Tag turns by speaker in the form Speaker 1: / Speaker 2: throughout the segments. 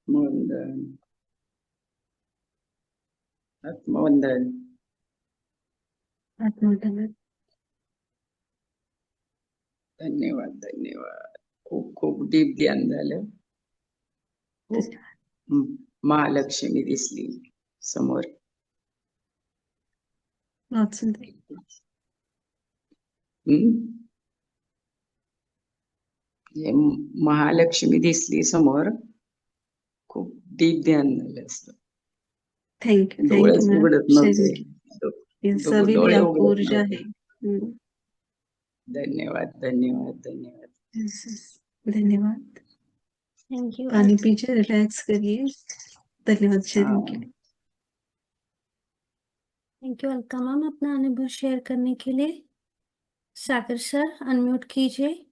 Speaker 1: आत्मवंदन। आत्मवंदन।
Speaker 2: आत्मवंदन।
Speaker 1: धन्यवाद धन्यवाद. खूप खूप डीप ध्यान झालं. खूप महालक्ष्मी दिसली समोर.
Speaker 2: बहुत सुंदर.
Speaker 1: हे महालक्ष्मी दिसली समोर. खूप डीप ध्यान झालं असतं.
Speaker 2: थैंक यू
Speaker 1: डोळेच
Speaker 2: मैम
Speaker 1: उघडत
Speaker 2: शेयरिंग
Speaker 1: नव्हते.
Speaker 2: की सभी भी
Speaker 1: डोळे
Speaker 2: आपको
Speaker 1: उघडत
Speaker 2: ऊर्जा है.
Speaker 1: नव्हते. धन्यवाद धन्यवाद धन्यवाद.
Speaker 2: धन्यवाद.
Speaker 3: Thank you.
Speaker 2: पानी पीजिए, रिलैक्स करिए. धन्यवाद शेयरिंग के लिए.
Speaker 3: थैंक यू अलका मैम अपना अनुभव शेयर करने के लिए. सागर सर अनम्यूट कीजिए.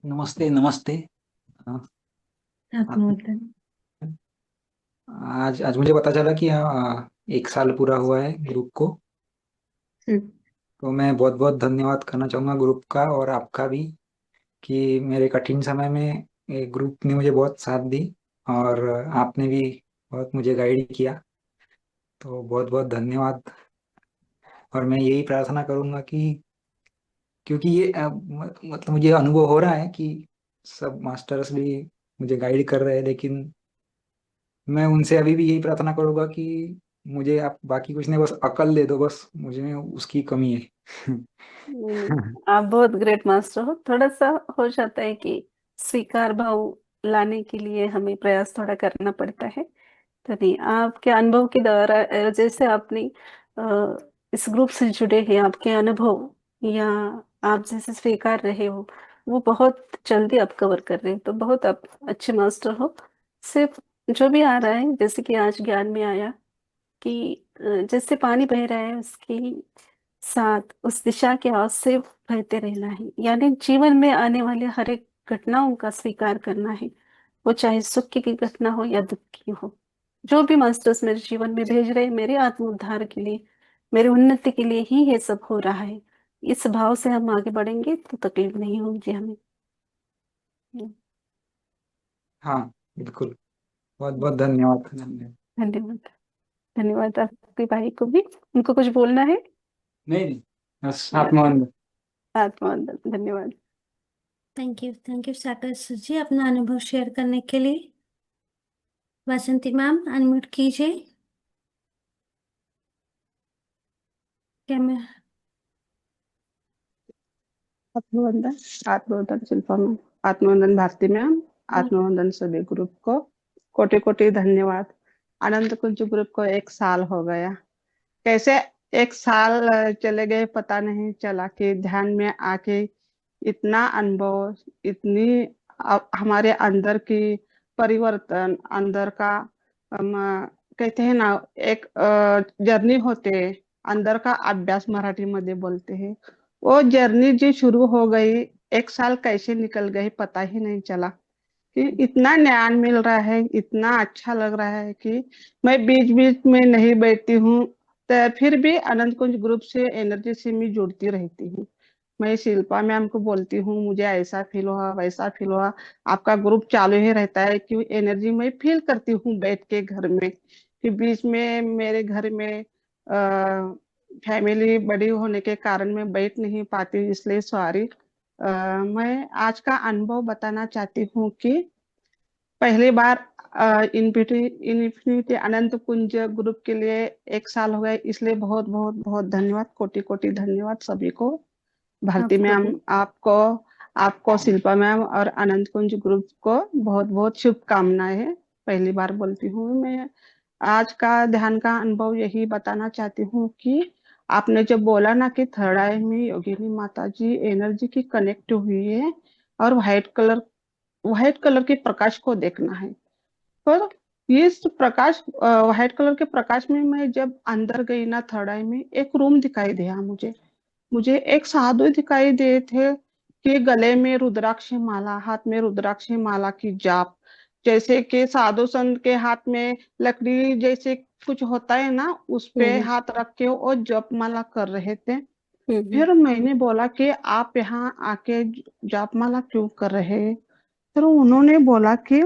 Speaker 4: नमस्ते नमस्ते.
Speaker 2: आत्मवंदन.
Speaker 4: आज आज मुझे पता चला कि 1 साल पूरा हुआ है ग्रुप को. तो मैं बहुत बहुत धन्यवाद करना चाहूँगा ग्रुप का और आपका भी कि मेरे कठिन समय में ये ग्रुप ने मुझे बहुत साथ दी और आपने भी बहुत मुझे गाइड किया. तो बहुत बहुत धन्यवाद. और मैं यही प्रार्थना करूँगा कि क्योंकि ये मतलब मुझे अनुभव हो रहा है कि सब मास्टर्स भी मुझे गाइड कर रहे हैं, लेकिन मैं उनसे अभी भी यही प्रार्थना करूंगा कि मुझे आप बाकी कुछ नहीं, बस अकल दे दो, बस मुझे में उसकी कमी है.
Speaker 5: आप बहुत ग्रेट मास्टर हो. थोड़ा सा हो जाता है कि स्वीकार भाव लाने के लिए हमें प्रयास थोड़ा करना पड़ता है. तो नहीं, आपके अनुभव के द्वारा जैसे आपने इस ग्रुप से जुड़े हैं, आपके अनुभव या आप जैसे स्वीकार रहे हो वो बहुत जल्दी आप कवर कर रहे हैं. तो बहुत आप अच्छे मास्टर हो. सिर्फ जो भी आ रहा है, जैसे कि आज ज्ञान में आया कि जैसे पानी बह रहा है उसकी साथ उस दिशा के ओर से बहते रहना है. यानी जीवन में आने वाले हर एक घटनाओं का स्वीकार करना है, वो चाहे सुख की घटना हो या दुख की हो. जो भी मास्टर्स मेरे जीवन में भेज रहे हैं मेरे आत्म उद्धार के लिए, मेरी उन्नति के लिए ही ये सब हो रहा है. इस भाव से हम आगे बढ़ेंगे तो तकलीफ नहीं होगी हमें.
Speaker 4: हाँ बिल्कुल. बहुत बहुत धन्यवाद धन्यवाद.
Speaker 5: धन्यवाद. धन्यवाद आपके भाई को भी. उनको कुछ बोलना है?
Speaker 4: नहीं नहीं, बस आत्मवंदन.
Speaker 5: आत्मवंदन. धन्यवाद.
Speaker 3: थैंक यू सागर सर जी अपना अनुभव शेयर करने के लिए. वासंती मैम अनम्यूट कीजिए. क्या मैं
Speaker 6: आत्मवंदन. आत्मवंदन शिल्पा मैम. आत्मवंदन भारती मैम. आत्मवंदन सभी ग्रुप को. कोटि कोटि धन्यवाद. आनंद कुंज ग्रुप को 1 साल हो गया. कैसे 1 साल चले गए पता नहीं चला कि ध्यान में आके इतना अनुभव, इतनी हमारे अंदर की परिवर्तन, अंदर का हम, कहते हैं ना, एक जर्नी होते है, अंदर का अभ्यास मराठी मध्ये बोलते हैं. वो जर्नी जी शुरू हो गई, 1 साल कैसे निकल गए पता ही नहीं चला. कि इतना ज्ञान मिल रहा है, इतना अच्छा लग रहा है कि मैं बीच बीच में नहीं बैठती हूँ, तो फिर भी आनंद कुंज ग्रुप से एनर्जी से मैं जुड़ती रहती हूँ. मैं शिल्पा मैम को बोलती हूँ मुझे ऐसा फील हुआ, वैसा फील हुआ. आपका ग्रुप चालू ही रहता है कि एनर्जी मैं फील करती हूँ बैठ के घर में. कि बीच में मेरे घर में फैमिली बड़ी होने के कारण मैं बैठ नहीं पाती, इसलिए सॉरी. मैं आज का अनुभव बताना चाहती हूँ कि पहली बार इन्फिनिटी अनंत कुंज ग्रुप के लिए 1 साल हो गए, इसलिए बहुत बहुत बहुत धन्यवाद. कोटि कोटि धन्यवाद सभी को. भारती
Speaker 5: आपको
Speaker 6: मैम
Speaker 5: भी.
Speaker 6: आपको, आपको शिल्पा मैम और अनंत कुंज ग्रुप को बहुत बहुत शुभकामनाएं हैं. पहली बार बोलती हूँ मैं. आज का ध्यान का अनुभव यही बताना चाहती हूँ कि आपने जब बोला ना कि थर्ड आई में योगिनी माता जी एनर्जी की कनेक्ट हुई है और व्हाइट कलर के प्रकाश को देखना है. पर ये प्रकाश, व्हाइट कलर के प्रकाश में मैं जब अंदर गई ना थर्ड आई में, एक रूम दिखाई दिया मुझे. मुझे एक साधु दिखाई दे थे कि गले में रुद्राक्ष माला, हाथ में रुद्राक्ष माला की जाप, जैसे कि साधु संत के हाथ में लकड़ी जैसे कुछ होता है ना, उस पे हाथ रख के वो जप माला कर रहे थे। फिर मैंने बोला कि आप यहाँ आके जप माला क्यों कर रहे हैं? फिर उन्होंने बोला कि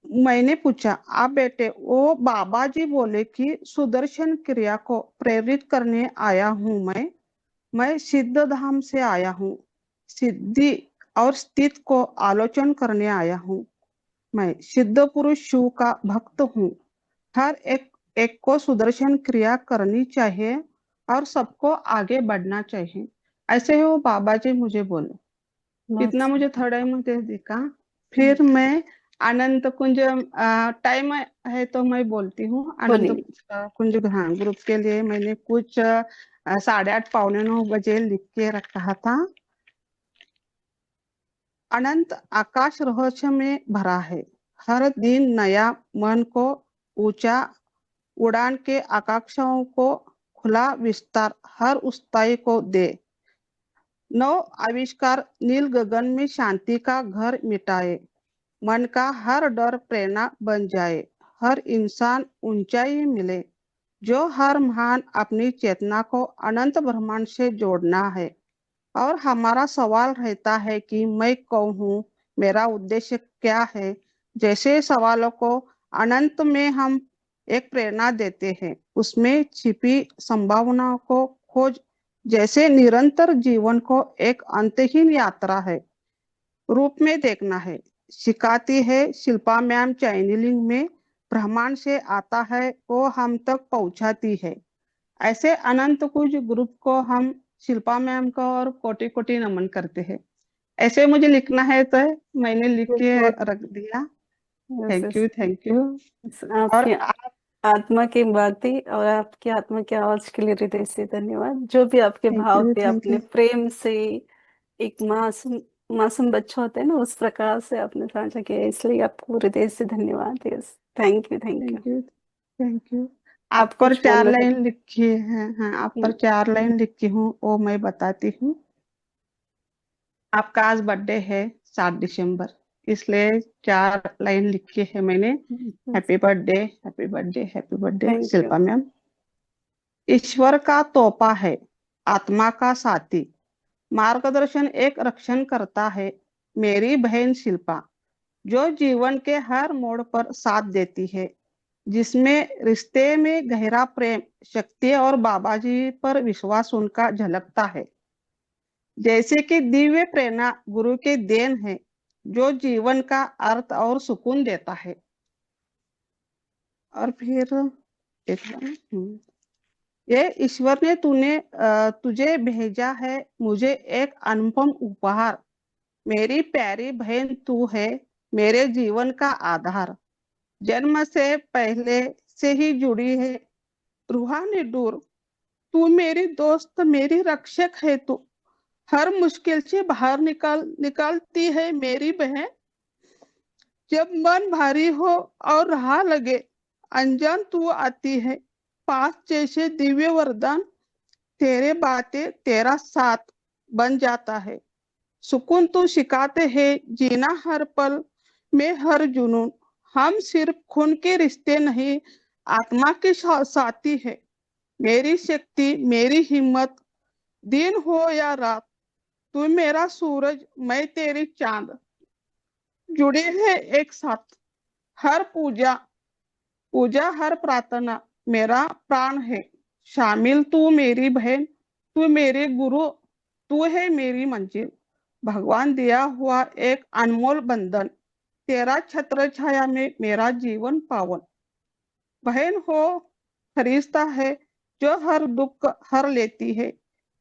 Speaker 6: मैंने पूछा, आप बेटे, वो बाबा जी बोले कि सुदर्शन क्रिया को प्रेरित करने आया हूं मैं सिद्ध धाम से आया हूँ, सिद्धि और स्थित को आलोचन करने आया हूँ। मैं सिद्ध पुरुष शिव का भक्त हूँ। हर एक को सुदर्शन क्रिया करनी चाहिए और सबको आगे बढ़ना चाहिए, ऐसे ही वो बाबा जी मुझे बोले। इतना मुझे थोड़ा ही मुझे दिखा। फिर मैं अनंत कुंज, टाइम है तो मैं बोलती हूँ। अनंत कुंज, हाँ, ग्रुप के लिए मैंने कुछ 8:30 पौने 9 बजे लिख के रखा था। अनंत आकाश रहस्य में भरा है, हर दिन नया, मन को ऊंचा उड़ान के आकांक्षाओं को खुला विस्तार हर उस्ताई को दे। नव आविष्कार नील गगन में शांति का घर मिटाए, मन का हर डर प्रेरणा बन जाए, हर इंसान ऊंचाई मिले, जो हर महान अपनी चेतना को अनंत ब्रह्मांड से जोड़ना है। और हमारा सवाल रहता है कि मैं कौन हूँ, मेरा उद्देश्य क्या है। जैसे सवालों को अनंत में हम एक प्रेरणा देते हैं, उसमें छिपी संभावनाओं को खोज, जैसे निरंतर जीवन को एक अंतहीन यात्रा है रूप में देखना है, सिखाती है शिल्पा मैम। चैनलिंग में ब्रह्मांड से आता है वो हम तक पहुंचाती है। ऐसे अनंत कुछ ग्रुप को हम शिल्पा मैम को और कोटि कोटि नमन करते हैं। ऐसे मुझे लिखना है तो मैंने लिख के रख दिया। Thank you, thank you. और
Speaker 5: आपकी आत्मा की बातें और आपकी आत्मा की आवाज के लिए हृदय से धन्यवाद। जो भी आपके भाव थे, आपने प्रेम से, एक मासूम बच्चा होता है ना, उस प्रकार से आपने साझा किया, इसलिए आपको हृदय से धन्यवाद। Yes, thank you, thank you.
Speaker 6: Thank you, thank you.
Speaker 5: आप
Speaker 6: आप पर
Speaker 5: कुछ
Speaker 6: 4
Speaker 5: बोलना
Speaker 6: लाइन लिखी है। हाँ, आप पर 4 लाइन लिखी हूँ, वो मैं बताती हूँ। आपका आज बर्थडे है 7 दिसंबर, इसलिए 4 लाइन लिखी है मैंने। Happy birthday, happy birthday, happy birthday
Speaker 5: thank you.
Speaker 6: Shilpa ma'am. ईश्वर का तोहफा है, आत्मा का साथी, मार्गदर्शन एक रक्षण करता है, मेरी बहन शिल्पा, जो जीवन के हर मोड़ पर साथ देती है, जिसमें रिश्ते में गहरा प्रेम, शक्ति और बाबा जी पर विश्वास उनका झलकता है। जैसे कि दिव्य प्रेरणा गुरु के देन है, जो जीवन का अर्थ और सुकून देता है। और फिर ये ईश्वर ने तुझे भेजा है मुझे एक अनुपम उपहार, मेरी प्यारी बहन तू है, मेरे जीवन का आधार, जन्म से पहले से ही जुड़ी है रूहानी डोर, तू मेरी दोस्त, मेरी रक्षक है तू, हर मुश्किल से बाहर निकालती है मेरी बहन, जब मन भारी हो और राह लगे अनजान तू आती है पास, जैसे दिव्य वरदान तेरे बातें तेरा साथ बन जाता है, सुकून तू सिखाते हैं जीना हर पल में हर जुनून, हम सिर्फ खून के रिश्ते नहीं आत्मा के साथी है, मेरी शक्ति, मेरी हिम्मत, दिन हो या रात, तू मेरा सूरज, मैं तेरी चांद, जुड़े हैं एक साथ, हर पूजा हर प्रार्थना मेरा प्राण है शामिल, तू मेरी बहन, तू मेरे गुरु, तू है मेरी मंजिल, भगवान दिया हुआ एक अनमोल बंधन, तेरा छत्र छाया में मेरा जीवन पावन, बहन हो फरिश्ता है जो हर दुख हर लेती है,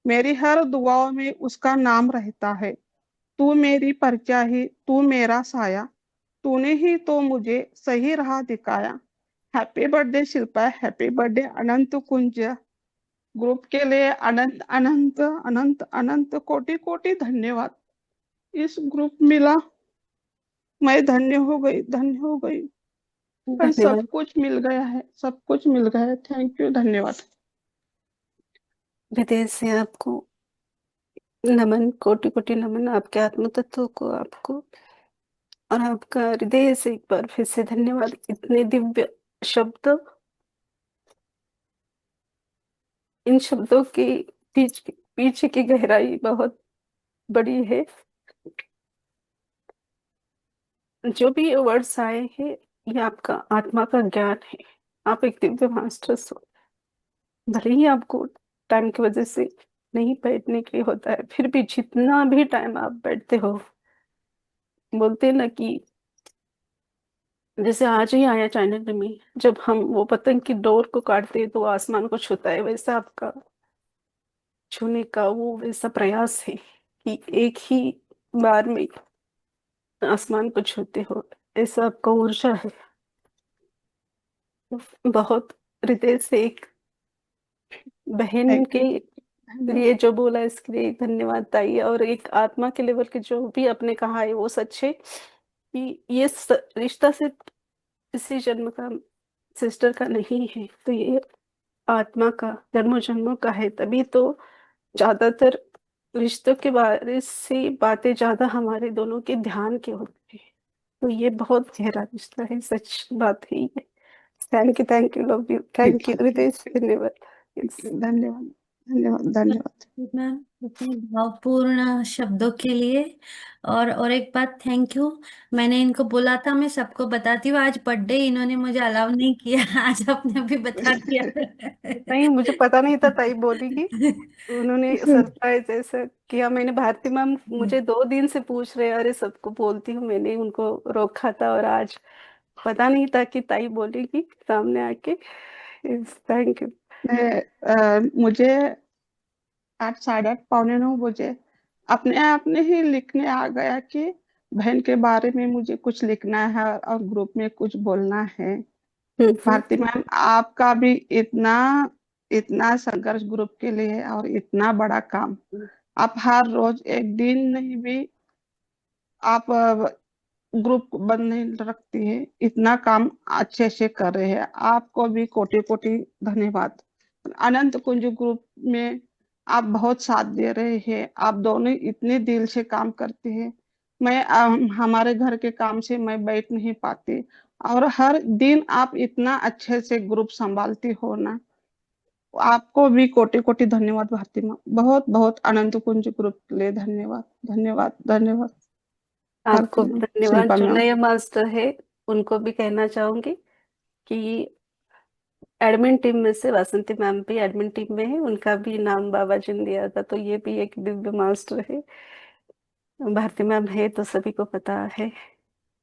Speaker 6: मेरी हर दुआओं में उसका नाम रहता है, तू मेरी परछाई, तू मेरा साया, तूने ही तो मुझे सही राह दिखाया। Happy birthday Shilpa, happy birthday Anant Kunj group के लिए अनंत अनंत अनंत अनंत कोटि कोटि धन्यवाद। इस ग्रुप मिला, मैं धन्य हो गई, धन्य हो गई, पर सब
Speaker 5: धन्यवाद।
Speaker 6: कुछ मिल गया है, सब कुछ मिल गया है। थैंक यू, धन्यवाद।
Speaker 5: हृदय से आपको नमन, कोटि कोटि नमन, आपके आत्म तत्व को, आपको और आपका हृदय से एक बार फिर से धन्यवाद। इतने दिव्य शब्द, इन शब्दों के पीछे की गहराई बहुत बड़ी है। जो भी ये वर्ड्स आए हैं, ये आपका आत्मा का ज्ञान है। आप एक दिव्य मास्टर्स हो। भले ही आपको टाइम की वजह से नहीं बैठने के लिए होता है, फिर भी जितना भी टाइम आप बैठते हो, बोलते हैं ना कि जैसे आज ही आया चाइना में, जब हम वो पतंग की डोर को काटते हैं तो वो आसमान को छूता है, वैसा आपका छूने का वो वैसा प्रयास है कि एक ही बार में आसमान को छूते हो, ऐसा आपका ऊर्जा है। बहुत हृदय से एक बहन
Speaker 6: थैंक
Speaker 5: के
Speaker 6: यू। धन्यवाद।
Speaker 5: लिए जो बोला इसके लिए धन्यवाद ताई। और एक आत्मा के लेवल के जो भी आपने कहा है वो सच है कि ये रिश्ता सिर्फ इसी जन्म का, सिस्टर का नहीं है, तो ये आत्मा का जन्मों जन्मों का है। तभी तो ज्यादातर रिश्तों के बारे से बातें ज्यादा हमारे दोनों के ध्यान के होते हैं। तो ये बहुत गहरा रिश्ता है, सच बात है ये। Thank you, love you, thank you, हृदय से धन्यवाद। Yes.
Speaker 6: धन्यवाद। धन्यवाद। धन्यवाद।
Speaker 3: मैम इतने भावपूर्ण शब्दों के लिए। और एक बात, थैंक यू। मैंने इनको बोला था मैं सबको बताती हूँ, आज बर्थडे, इन्होंने मुझे अलाउ नहीं किया। आज आपने अभी बता दिया।
Speaker 5: नहीं, मुझे पता नहीं था ताई बोलेगी। उन्होंने सरप्राइज ऐसा किया। मैंने भारती मैम मुझे 2 दिन से पूछ रहे, अरे सबको बोलती हूँ, मैंने उनको रोका था और आज पता नहीं था कि ताई बोलेगी सामने आके। Thank you.
Speaker 6: मुझे 8, 8:30, पौने 9 बजे अपने आप ने ही लिखने आ गया कि बहन के बारे में मुझे कुछ लिखना है और ग्रुप में कुछ बोलना है। भारती मैम, आपका भी इतना इतना संघर्ष ग्रुप के लिए और इतना बड़ा काम, आप हर रोज एक दिन नहीं भी आप ग्रुप बंद नहीं रखती है, इतना काम अच्छे से कर रहे हैं। आपको भी कोटि कोटि धन्यवाद। अनंत कुंज ग्रुप में आप बहुत साथ दे रहे हैं, आप दोनों इतने दिल से काम करते हैं। मैं हमारे घर के काम से मैं बैठ नहीं पाती, और हर दिन आप इतना अच्छे से ग्रुप संभालती हो ना, आपको भी कोटि कोटि धन्यवाद भारती माँ। बहुत बहुत अनंत कुंज ग्रुप के लिए धन्यवाद। धन्यवाद। धन्यवाद
Speaker 5: आपको
Speaker 6: भारती
Speaker 5: भी
Speaker 6: मैम,
Speaker 5: धन्यवाद।
Speaker 6: शिल्पा
Speaker 5: जो
Speaker 6: मैम।
Speaker 5: नए मास्टर है उनको भी कहना चाहूंगी कि एडमिन टीम में से वासंती मैम भी एडमिन टीम में है, उनका भी नाम बाबा जी ने दिया था, तो ये भी एक दिव्य मास्टर है। भारती मैम है तो सभी को पता है।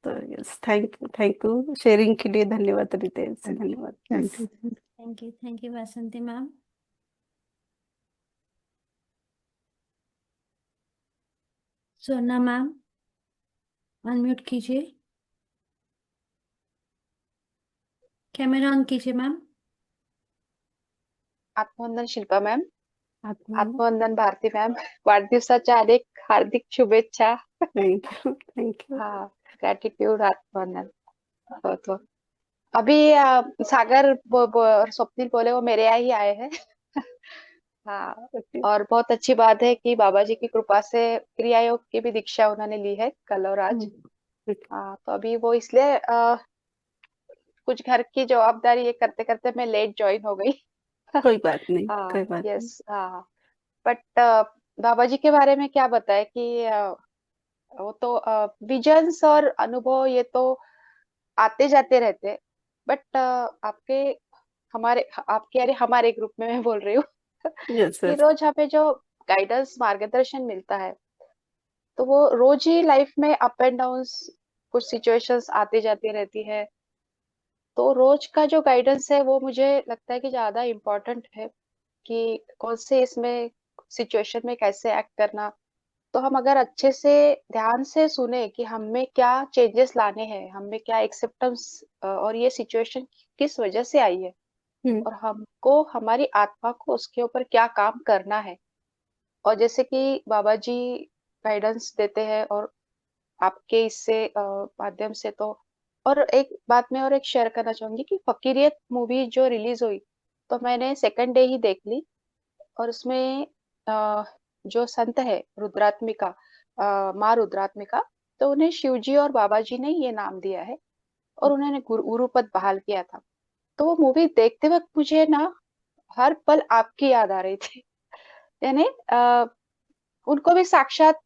Speaker 5: तो यस, थैंक यू शेयरिंग के लिए धन्यवाद, रितेश से धन्यवाद।
Speaker 6: Thank you.
Speaker 3: Thank you Vasanti ma'am. सोना मैम, अनम्यूट कीजिए, कैमरा ऑन कीजिए मैम।
Speaker 7: आत्मवंदन शिल्पा मॅम,
Speaker 5: आत्मा
Speaker 7: आत्मवंदन भारती मॅम, वाढदिवसाच्या अनेक हार्दिक शुभेच्छा।
Speaker 5: Thank you.
Speaker 7: हाँ, ग्रैटिट्यूड आत्मवंदन। बहुत बहुत अभी सागर और स्वप्निल बोले वो मेरे यहाँ ही आए हैं। हाँ, और बहुत अच्छी बात है कि बाबा जी की कृपा से क्रिया योग की भी दीक्षा उन्होंने ली है कल और आज। हाँ, तो अभी वो इसलिए कुछ घर की जवाबदारी ये करते करते मैं लेट ज्वाइन हो गई।
Speaker 5: कोई बात नहीं,
Speaker 7: हाँ,
Speaker 5: कोई बात नहीं।
Speaker 7: यस, हाँ। बट बाबा जी के बारे में क्या बताए कि वो तो विजन्स और अनुभव ये तो आते जाते रहते। बट आपके हमारे आपके अरे हमारे ग्रुप में मैं बोल रही हूँ
Speaker 5: यस
Speaker 7: कि
Speaker 5: सर।
Speaker 7: रोज हमें जो गाइडेंस मार्गदर्शन मिलता है, तो वो रोज ही लाइफ में अप एंड डाउन कुछ सिचुएशंस आते जाती रहती है। तो रोज का जो गाइडेंस है वो मुझे लगता है कि ज्यादा इम्पोर्टेंट है कि कौन से इसमें सिचुएशन में कैसे एक्ट करना। तो हम अगर अच्छे से ध्यान से सुने कि हमें क्या चेंजेस लाने हैं, हमें क्या एक्सेप्टेंस और ये सिचुएशन किस वजह से आई है, और हमको हमारी आत्मा को उसके ऊपर क्या काम करना है। और जैसे कि बाबा जी गाइडेंस देते हैं और आपके इससे माध्यम से तो, और एक बात मैं और एक शेयर करना चाहूंगी कि फकीरियत मूवी जो रिलीज हुई, तो मैंने सेकंड डे ही देख ली। और उसमें जो संत है रुद्रात्मिका, माँ रुद्रात्मिका, तो उन्हें शिव जी और बाबा जी ने ये नाम दिया है और उन्होंने गुरु पद बहाल किया था। तो वो मूवी देखते वक्त मुझे ना हर पल आपकी याद आ रही थी। यानी उनको भी साक्षात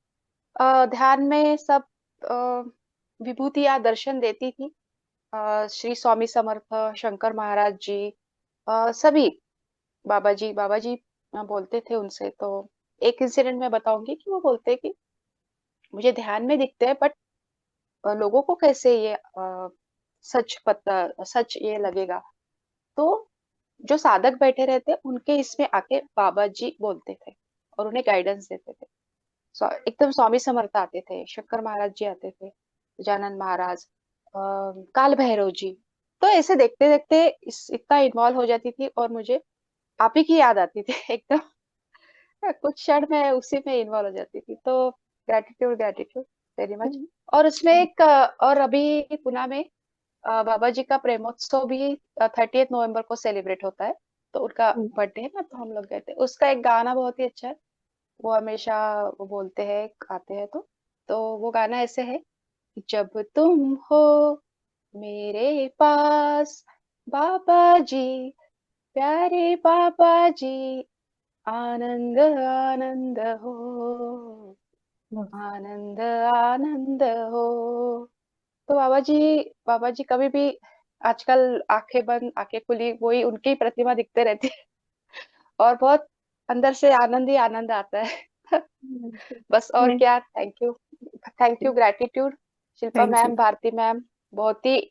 Speaker 7: ध्यान में सब विभूतियां दर्शन देती थी। श्री स्वामी समर्थ, शंकर महाराज जी, सभी बाबा जी बोलते थे उनसे। तो एक इंसिडेंट मैं बताऊंगी कि वो बोलते कि मुझे ध्यान में दिखते हैं, बट लोगों को कैसे ये सच ये लगेगा। तो जो साधक बैठे रहते उनके इसमें आके बाबा जी बोलते थे और उन्हें गाइडेंस देते थे। एकदम स्वामी समर्थ आते थे, शंकर महाराज जी आते थे, गजानन महाराज, काल भैरव जी। तो ऐसे देखते देखते इतना इन्वॉल्व हो जाती थी और मुझे आप ही की याद आती थी एकदम। कुछ क्षण में उसी में इन्वॉल्व हो जाती थी। तो ग्रेटिट्यूड, ग्रेटिट्यूड वेरी मच। और उसमें एक और अभी पुणे में बाबा जी का प्रेमोत्सव भी 30 नवंबर को सेलिब्रेट होता है। तो उनका बर्थडे है ना, तो हम लोग गए थे। उसका एक गाना बहुत ही अच्छा है, वो हमेशा वो बोलते हैं आते हैं। तो वो गाना ऐसे है कि जब तुम हो मेरे पास बाबा जी, प्यारे बाबा जी, आनंद आनंद हो, आनंद आनंद हो। तो बाबा जी कभी भी, आजकल आंखें बंद आंखें खुली वही उनकी प्रतिमा दिखते रहती है और बहुत अंदर से आनंद ही आनंद आता है। बस और
Speaker 5: मैं
Speaker 7: क्या। Thank you, gratitude Shilpa
Speaker 5: thank
Speaker 7: ma'am,
Speaker 5: you.
Speaker 7: Bharati ma'am. बहुत ही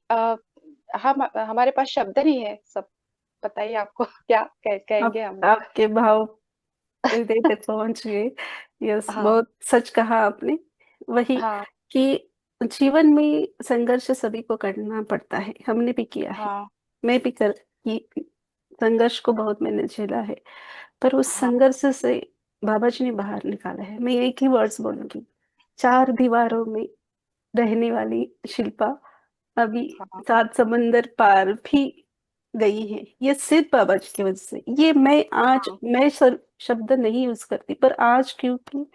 Speaker 7: हम हमारे पास शब्द नहीं है सब। बताइए आपको क्या
Speaker 5: आप
Speaker 7: कहेंगे हम।
Speaker 5: आपके भाव हृदय तक पहुंच गए। यस,
Speaker 7: हाँ
Speaker 5: बहुत सच कहा आपने। वही
Speaker 7: हाँ
Speaker 5: कि जीवन में संघर्ष सभी को करना पड़ता है, हमने भी किया है।
Speaker 7: हाँ
Speaker 5: मैं भी कर कि संघर्ष को बहुत मैंने झेला है, पर उस
Speaker 7: हाँ
Speaker 5: संघर्ष से बाबा जी ने बाहर निकाला है। मैं एक ही वर्ड्स बोलूंगी, चार दीवारों में रहने वाली शिल्पा अभी
Speaker 7: हाँ
Speaker 5: 7 समंदर पार भी गई है। ये सिर्फ बाबा जी की वजह से। ये मैं आज
Speaker 7: हाँ
Speaker 5: मैं शब्द नहीं यूज करती, पर आज क्योंकि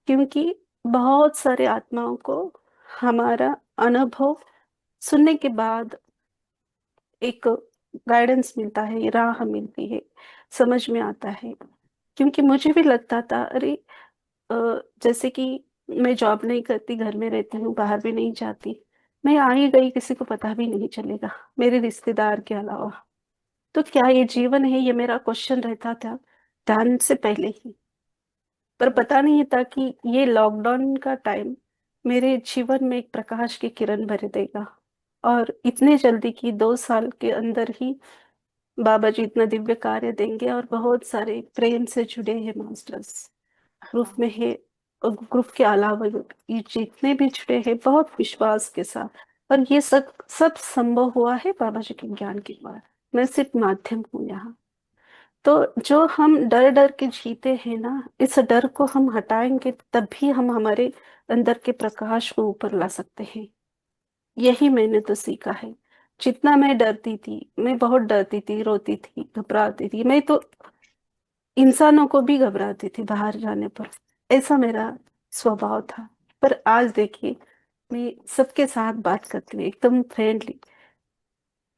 Speaker 5: क्योंकि बहुत सारे आत्माओं को हमारा अनुभव सुनने के बाद एक गाइडेंस मिलता है, राह मिलती है, समझ में आता है। क्योंकि मुझे भी लगता था, अरे अ, जैसे कि मैं जॉब नहीं करती, घर में रहती हूँ, बाहर भी नहीं जाती, मैं आई गई किसी को पता भी नहीं चलेगा, मेरे रिश्तेदार के अलावा। तो क्या ये जीवन है, ये मेरा क्वेश्चन रहता था ध्यान से पहले ही। पर पता नहीं था कि ये लॉकडाउन का टाइम मेरे जीवन में एक प्रकाश की किरण भर देगा। और इतने जल्दी की 2 साल के अंदर ही बाबा जी इतना दिव्य कार्य देंगे। और बहुत सारे प्रेम से जुड़े हैं मास्टर्स ग्रुप
Speaker 7: हाँ
Speaker 5: में है, और ग्रुप के अलावा ये जितने भी जुड़े हैं बहुत विश्वास के साथ। और ये सब सब संभव हुआ है बाबा जी के ज्ञान के द्वारा। मैं सिर्फ माध्यम हूँ यहाँ। तो जो हम डर डर के जीते हैं ना, इस डर को हम हटाएंगे तभी हम हमारे अंदर के प्रकाश को ऊपर ला सकते हैं। यही मैंने तो सीखा है। जितना मैं डरती थी, मैं बहुत डरती थी, रोती थी, घबराती थी, मैं तो इंसानों को भी घबराती थी बाहर जाने पर। ऐसा मेरा स्वभाव था। पर आज देखिए, मैं सबके साथ बात करती हूँ एकदम फ्रेंडली,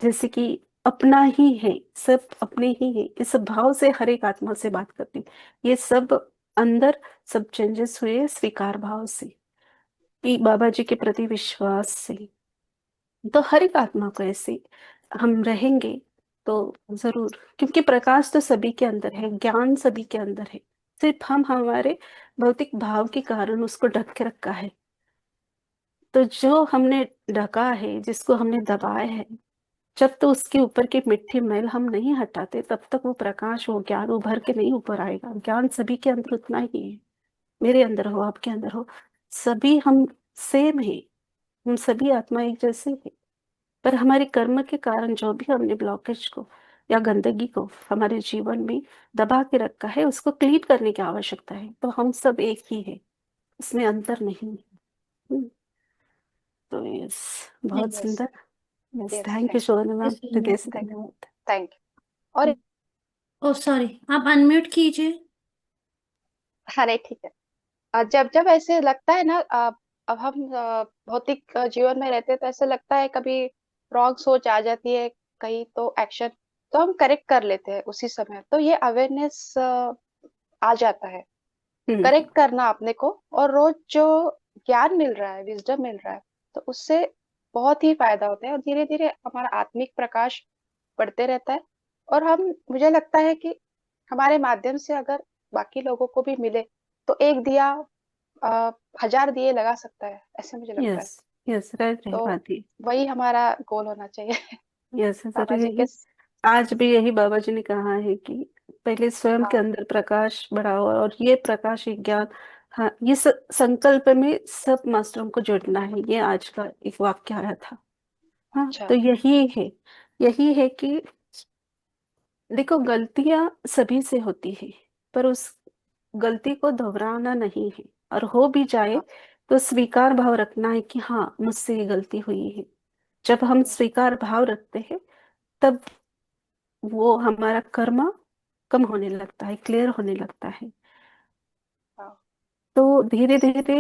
Speaker 5: जैसे कि अपना ही है, सब अपने ही है, इस भाव से हर एक आत्मा से बात करती हूँ। ये सब अंदर सब चेंजेस हुए स्वीकार भाव से, कि बाबा जी के प्रति विश्वास से। तो हर एक आत्मा को ऐसे हम रहेंगे तो जरूर, क्योंकि प्रकाश तो सभी के अंदर है, ज्ञान सभी के अंदर है। सिर्फ हम हमारे भौतिक भाव के कारण उसको ढक के रखा है। तो जो हमने ढका है, जिसको हमने दबाया है, जब तो उसके ऊपर की मिट्टी मैल हम नहीं हटाते, तब तक वो प्रकाश, वो ज्ञान उभर के नहीं ऊपर आएगा। ज्ञान सभी के अंदर उतना ही है, मेरे अंदर हो, आपके अंदर हो, सभी हम सेम है। हम सभी आत्मा एक जैसे हैं। पर हमारे कर्म के कारण जो भी हमने ब्लॉकेज को या गंदगी को हमारे जीवन में दबा के रखा है, उसको क्लीन करने की आवश्यकता है। तो हम सब एक ही है, इसमें अंतर नहीं है। तो यस, बहुत
Speaker 7: यस
Speaker 5: सुंदर। Yes,
Speaker 7: yes.
Speaker 5: Thank you
Speaker 7: thank
Speaker 5: Shobhana ma'am, हृदय से
Speaker 7: थैंक
Speaker 5: धन्यवाद।
Speaker 7: Thank you. और
Speaker 3: ओ सॉरी, आप अनम्यूट कीजिए।
Speaker 7: हाँ नहीं ठीक है। जब जब ऐसे लगता है ना, अब हम भौतिक जीवन में रहते हैं तो ऐसा लगता है कभी रॉन्ग सोच आ जाती है कहीं तो एक्शन तो हम करेक्ट कर लेते हैं उसी समय, तो ये अवेयरनेस आ जाता है करेक्ट करना अपने को। और रोज जो ज्ञान मिल रहा है, विजडम मिल रहा है, तो उससे बहुत ही फायदा होता है और धीरे धीरे हमारा आत्मिक प्रकाश बढ़ते रहता है। और हम, मुझे लगता है कि हमारे माध्यम से अगर बाकी लोगों को भी मिले तो एक दिया अ, 1000 दिए लगा सकता है, ऐसे मुझे लगता है।
Speaker 5: यस, यस, राइट, रही
Speaker 7: तो
Speaker 5: बात ही।
Speaker 7: वही हमारा गोल होना चाहिए।
Speaker 5: यस,
Speaker 7: बाबा
Speaker 5: जरूर
Speaker 7: जी के
Speaker 5: यही। आज भी यही बाबा जी ने कहा है कि पहले स्वयं के
Speaker 7: हाँ
Speaker 5: अंदर प्रकाश बढ़ाओ, और ये प्रकाश, ये ज्ञान, हाँ, ये संकल्प में सब मास्टरों को जुड़ना है, ये आज का एक वाक्य आया था। हाँ,
Speaker 7: अच्छा।
Speaker 5: तो यही है कि देखो, गलतियां सभी से होती है, पर उस गलती को दोहराना नहीं है, और हो भी जाए
Speaker 7: हाँ
Speaker 5: तो स्वीकार भाव रखना है कि हाँ, मुझसे ये गलती हुई है। जब हम स्वीकार भाव रखते हैं, तब वो हमारा कर्म कम होने लगता है, क्लियर होने लगता है।
Speaker 7: हाँ
Speaker 5: तो धीरे धीरे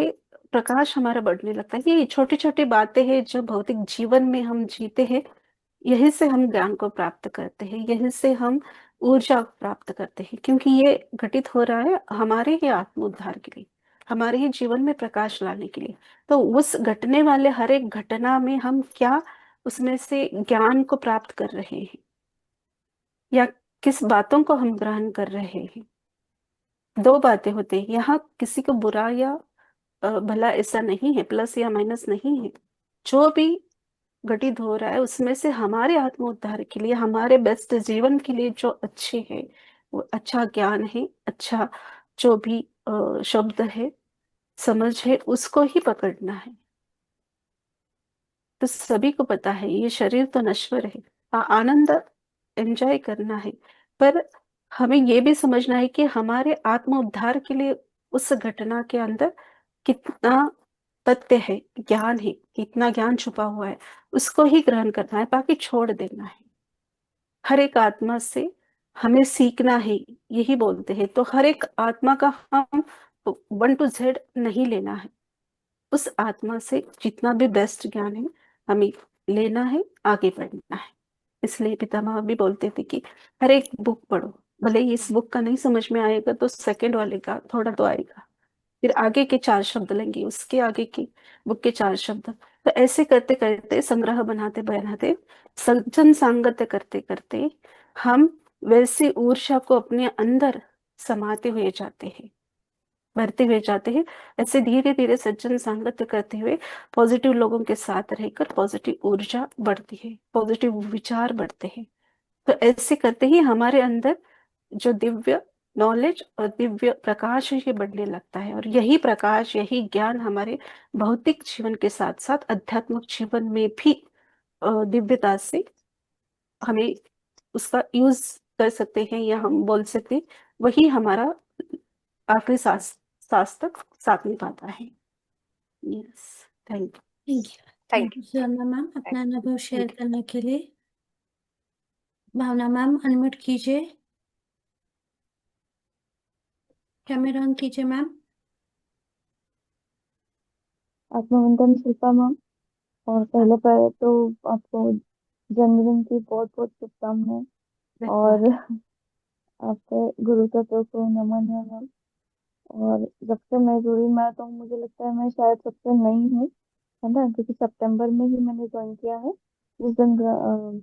Speaker 5: प्रकाश हमारा बढ़ने लगता है। ये छोटी छोटी बातें हैं जो भौतिक जीवन में हम जीते हैं, यही से हम ज्ञान को प्राप्त करते हैं, यही से हम ऊर्जा प्राप्त करते हैं, क्योंकि ये घटित हो रहा है हमारे ही आत्म उद्धार के लिए, हमारे ही जीवन में प्रकाश लाने के लिए। तो उस घटने वाले हर एक घटना में हम क्या उसमें से ज्ञान को प्राप्त कर रहे हैं, या किस बातों को हम ग्रहण कर रहे हैं। दो बातें होती हैं यहाँ, किसी को बुरा या भला ऐसा नहीं है, प्लस या माइनस नहीं है। जो भी घटित हो रहा है उसमें से हमारे आत्म उद्धार के लिए, हमारे बेस्ट जीवन के लिए जो अच्छे है, वो अच्छा ज्ञान है, अच्छा जो भी शब्द है, समझ है, उसको ही पकड़ना है। तो सभी को पता है ये शरीर तो नश्वर है, आनंद एंजॉय करना है, पर हमें ये भी समझना है कि हमारे आत्म उद्धार के लिए उस घटना के अंदर कितना तथ्य है, ज्ञान है, कितना ज्ञान छुपा हुआ है, उसको ही ग्रहण करना है, बाकी छोड़ देना है। हर एक आत्मा से हमें सीखना है, यही बोलते हैं। तो हर एक आत्मा का हम 1 to Z नहीं लेना है, उस आत्मा से जितना भी बेस्ट ज्ञान है हमें लेना है, आगे बढ़ना है। इसलिए पितामह भी बोलते थे कि हर एक बुक पढ़ो, भले ही इस बुक का नहीं समझ में आएगा तो सेकंड वाले का थोड़ा तो आएगा, फिर आगे के 4 शब्द लेंगे, उसके आगे की बुक के 4 शब्द। तो ऐसे करते करते, संग्रह बनाते बनाते, सज्जन सांगत्य करते करते, हम वैसी ऊर्जा को अपने अंदर समाते हुए जाते हैं, बढ़ते हुए जाते हैं। ऐसे धीरे धीरे सज्जन संगत करते हुए पॉजिटिव लोगों के साथ रहकर पॉजिटिव ऊर्जा बढ़ती है, पॉजिटिव विचार बढ़ते हैं। तो ऐसे करते ही हमारे अंदर जो दिव्य नॉलेज और दिव्य प्रकाश है, ये बढ़ने लगता है, और यही प्रकाश, यही ज्ञान हमारे भौतिक जीवन के साथ साथ आध्यात्मिक जीवन में भी दिव्यता से हमें उसका यूज कर सकते हैं, या हम बोल सकते हैं वही हमारा आखिरी सांस तक साथ निभाता है। Yes, thank
Speaker 3: thank you.
Speaker 7: Thank
Speaker 3: thank you Sharma ma'am अपना अनुभव
Speaker 5: यू।
Speaker 3: शेयर करने के लिए। भावना मैम अनम्यूट कीजिए, कैमरा ऑन कीजिए मैम।
Speaker 8: आत्मवंदन शिल्पा मैम। और पहले पर तो आपको जन्मदिन की बहुत बहुत शुभकामनाएं।
Speaker 5: धन्यवाद।
Speaker 8: और आपके गुरु तत्व को नमन है मैम। और जब से मैं जुड़ी, मैं तो मुझे लगता है मैं शायद सबसे नई हूँ, है ना, क्योंकि सितंबर में ही मैंने ज्वाइन किया है। जिस दिन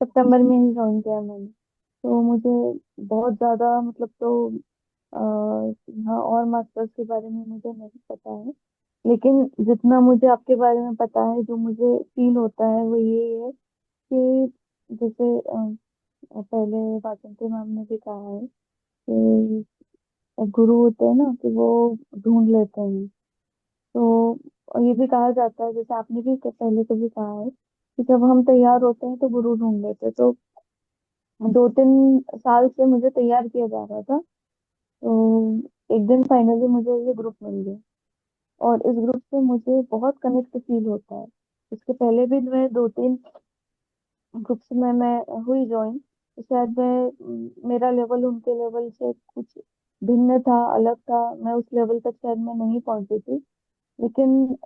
Speaker 8: सितंबर में ही ज्वाइन किया मैंने। तो मुझे बहुत ज्यादा मतलब तो यहाँ और मास्टर्स के बारे में मुझे नहीं पता है, लेकिन जितना मुझे आपके बारे में पता है, जो मुझे फील होता है वो ये है कि जैसे पहले वासंती मैम ने भी कहा है कि गुरु होते हैं ना, कि वो ढूंढ लेते हैं। तो और ये भी कहा जाता है, जैसे आपने भी पहले कभी कहा है, कि जब हम तैयार होते हैं तो गुरु ढूंढ लेते हैं। तो 2-3 साल से मुझे तैयार किया जा रहा था, तो एक दिन फाइनली मुझे ये ग्रुप मिल गया, और इस ग्रुप से मुझे बहुत कनेक्ट फील होता है। इसके पहले भी मैं 2-3 ग्रुप्स में मैं हुई ज्वाइन, तो शायद मेरा लेवल उनके लेवल से कुछ भिन्न था, अलग था। मैं उस लेवल तक शायद मैं नहीं पहुंची थी, लेकिन